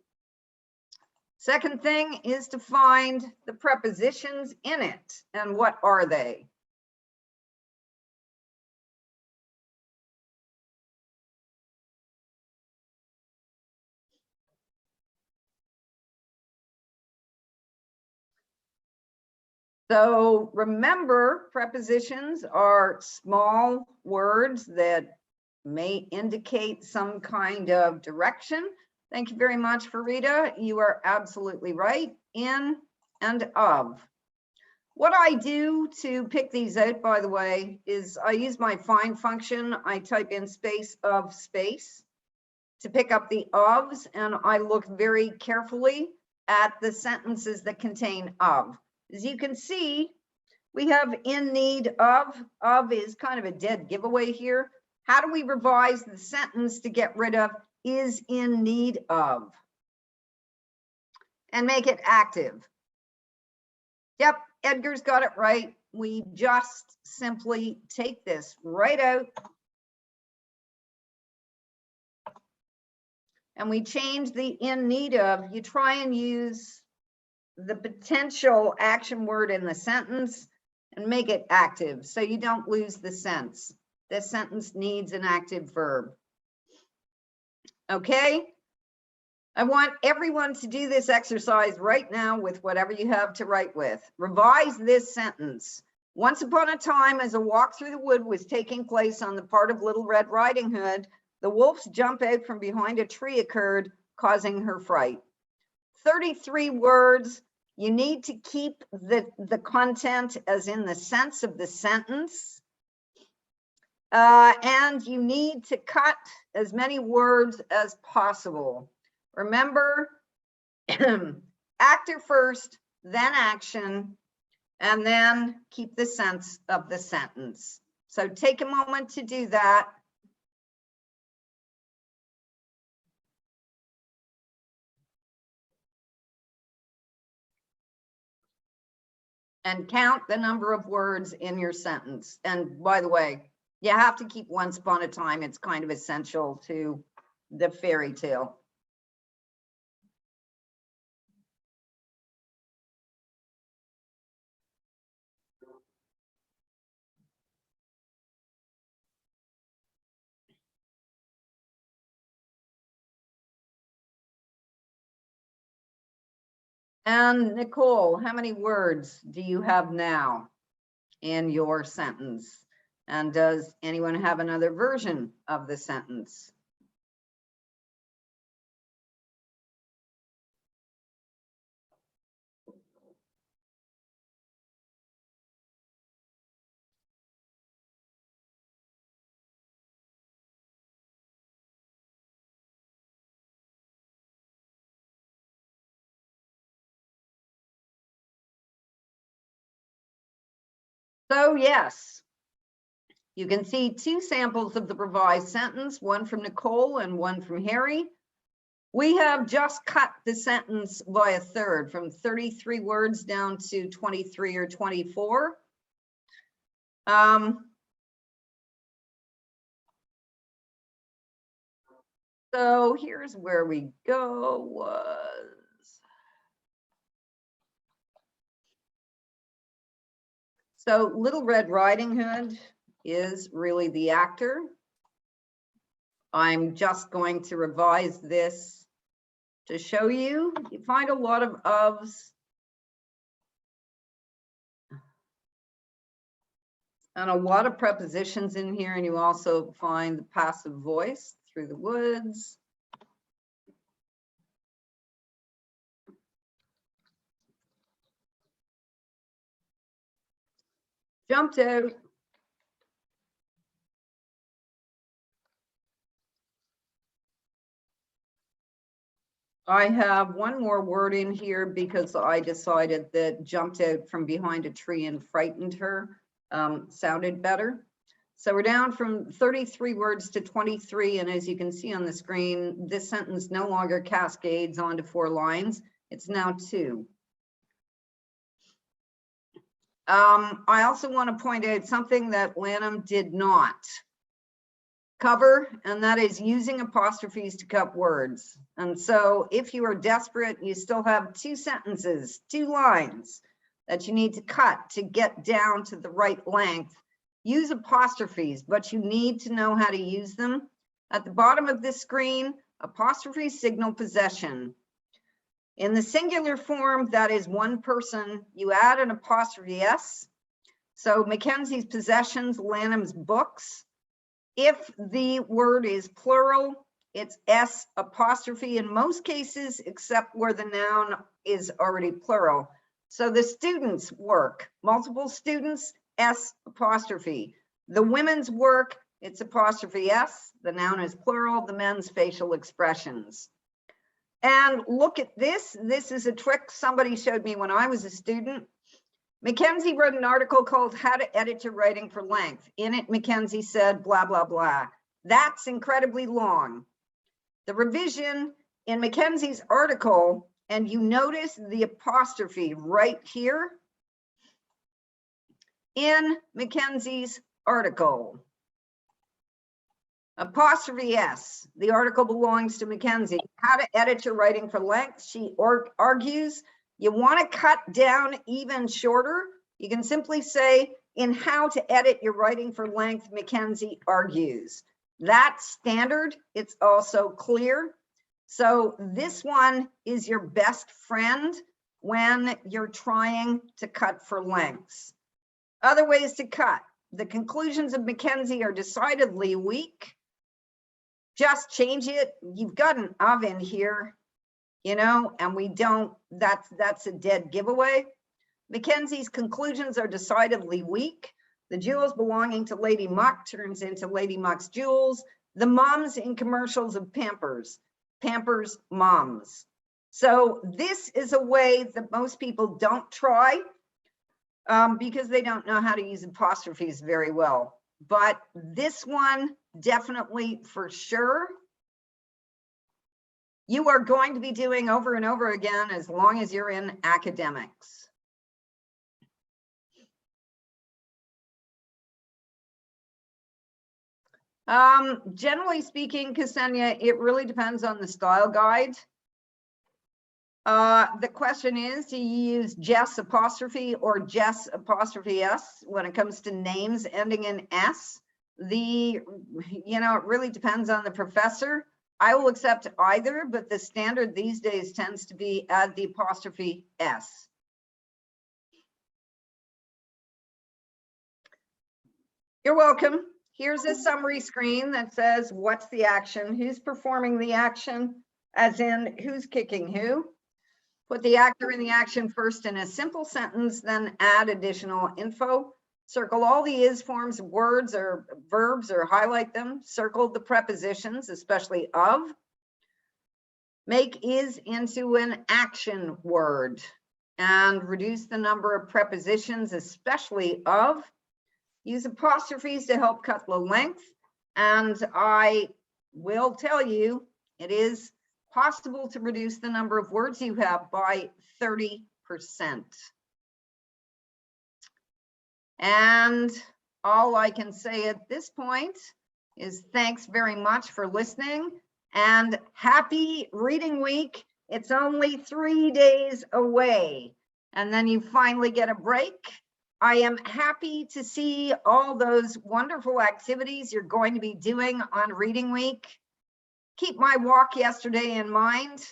Second thing is to find the prepositions in it, and what are they? So remember, prepositions are small words that may indicate some kind of direction. Thank you very much, Farida. You are absolutely right. In and of. What I do to pick these out, by the way, is I use my find function. I type in space of space to pick up the ofs, and I look very carefully at the sentences that contain of. As you can see, we have in need of is kind of a dead giveaway here. How do we revise the sentence to get rid of is in need of? And make it active. Yep, Edgar's got it right. We just simply take this right out. And we change the in need of. You try and use the potential action word in the sentence and make it active so you don't lose the sense. This sentence needs an active verb. Okay? I want everyone to do this exercise right now with whatever you have to write with. Revise this sentence. Once upon a time, as a walk through the wood was taking place on the part of Little Red Riding Hood, the wolf's jump out from behind a tree occurred, causing her fright. 33 words. You need to keep the content as in the sense of the sentence. And you need to cut as many words as possible. Remember, actor first, then action, and then keep the sense of the sentence. So take a moment to do that. And count the number of words in your sentence. And by the way, you have to keep once upon a time. It's kind of essential to the fairy tale. And Nicole, how many words do you have now in your sentence? And does anyone have another version of the sentence? So yes, you can see two samples of the revised sentence, one from Nicole and one from Harry. We have just cut the sentence by a third, from 33 words down to 23 or 24. So here's where we go. So Little Red Riding Hood is really the actor. I'm just going to revise this to show you. You find a lot of ofs and a lot of prepositions in here, and you also find the passive voice, through the woods. Jumped out. I have one more word in here because I decided that jumped out from behind a tree and frightened her sounded better. So we're down from 33 words to 23. And as you can see on the screen, this sentence no longer cascades onto 4 lines. It's now 2. I also want to point out something that Lanham did not cover, and that is using apostrophes to cut words. And so if you are desperate, you still have 2 sentences, 2 lines that you need to cut to get down to the right length. Use apostrophes, but you need to know how to use them. At the bottom of this screen, apostrophes signal possession. In the singular form, that is one person, you add an apostrophe S. So Mackenzie's possessions, Lanham's books. If the word is plural, it's S apostrophe in most cases, except where the noun is already plural. So the students' work, multiple students, S apostrophe. The women's work, it's apostrophe S, the noun is plural, the men's facial expressions. And look at this. This is a trick somebody showed me when I was a student. Mackenzie wrote an article called How to Edit Your Writing for Length. In it, Mackenzie said, blah, blah, blah. That's incredibly long. The revision in Mackenzie's article, and you notice the apostrophe right here in Mackenzie's article. Apostrophe S, the article belongs to Mackenzie. How to edit your writing for length. She argues you want to cut down even shorter. You can simply say, in how to edit your writing for length, Mackenzie argues. That's standard. It's also clear. So this one is your best friend when you're trying to cut for lengths. Other ways to cut. The conclusions of Mackenzie are decidedly weak. Just change it. You've got an oven here, you know, and we don't, that's a dead giveaway. Mackenzie's conclusions are decidedly weak. The jewels belonging to Lady Muck turns into Lady Muck's jewels. The moms in commercials of Pampers, Pampers moms. So this is a way that most people don't try because they don't know how to use apostrophes very well. But this one, definitely for sure, you are going to be doing over and over again as long as you're in academics. Generally speaking, Ksenia, it really depends on the style guide. The question is, do you use Jess apostrophe or Jess apostrophe S when it comes to names ending in S? It really depends on the professor. I will accept either, but the standard these days tends to be add the apostrophe S. You're welcome. Here's a summary screen that says, what's the action? Who's performing the action? As in, who's kicking who? Put the actor in the action first in a simple sentence, then add additional info. Circle all the is forms of words or verbs or highlight them. Circle the prepositions, especially of. Make is into an action word and reduce the number of prepositions, especially of. Use apostrophes to help cut the length. And I will tell you, it is possible to reduce the number of words you have by 30%. And all I can say at this point is thanks very much for listening and happy reading week. It's only 3 days away and then you finally get a break. I am happy to see all those wonderful activities you're going to be doing on reading week. Keep my walk yesterday in mind.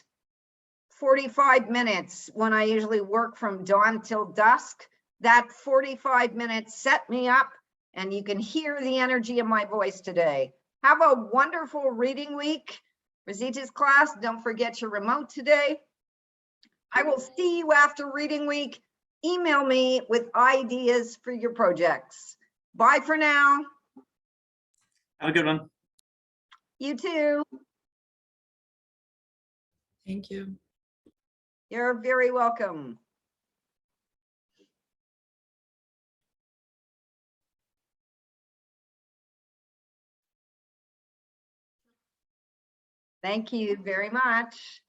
45 minutes when I usually work from dawn till dusk. That 45 minutes set me up and you can hear the energy of my voice today. Have a wonderful reading week. Rosita's class, don't forget your remote today. I will see you after reading week. Email me with ideas for your projects. Bye for now. Have a good one. You too. Thank you. You're very welcome. Thank you very much.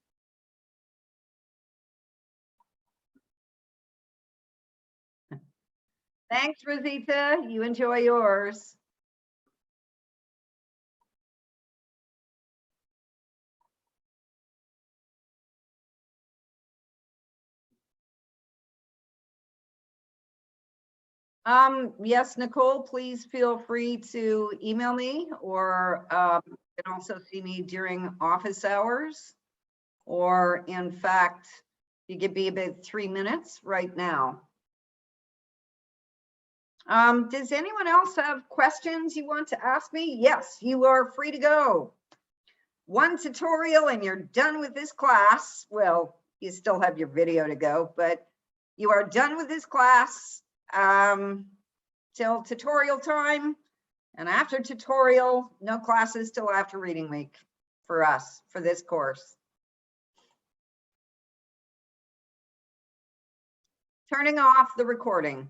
Thanks, Rosita. You enjoy yours. Yes, Nicole, please feel free to email me or you can also see me during office hours. Or in fact, you give me about 3 minutes right now. Does anyone else have questions you want to ask me? Yes, you are free to go. One tutorial and you're done with this class. Well, you still have your video to go, but you are done with this class till tutorial time. And after tutorial, no classes till after reading week for us, for this course. Turning off the recording.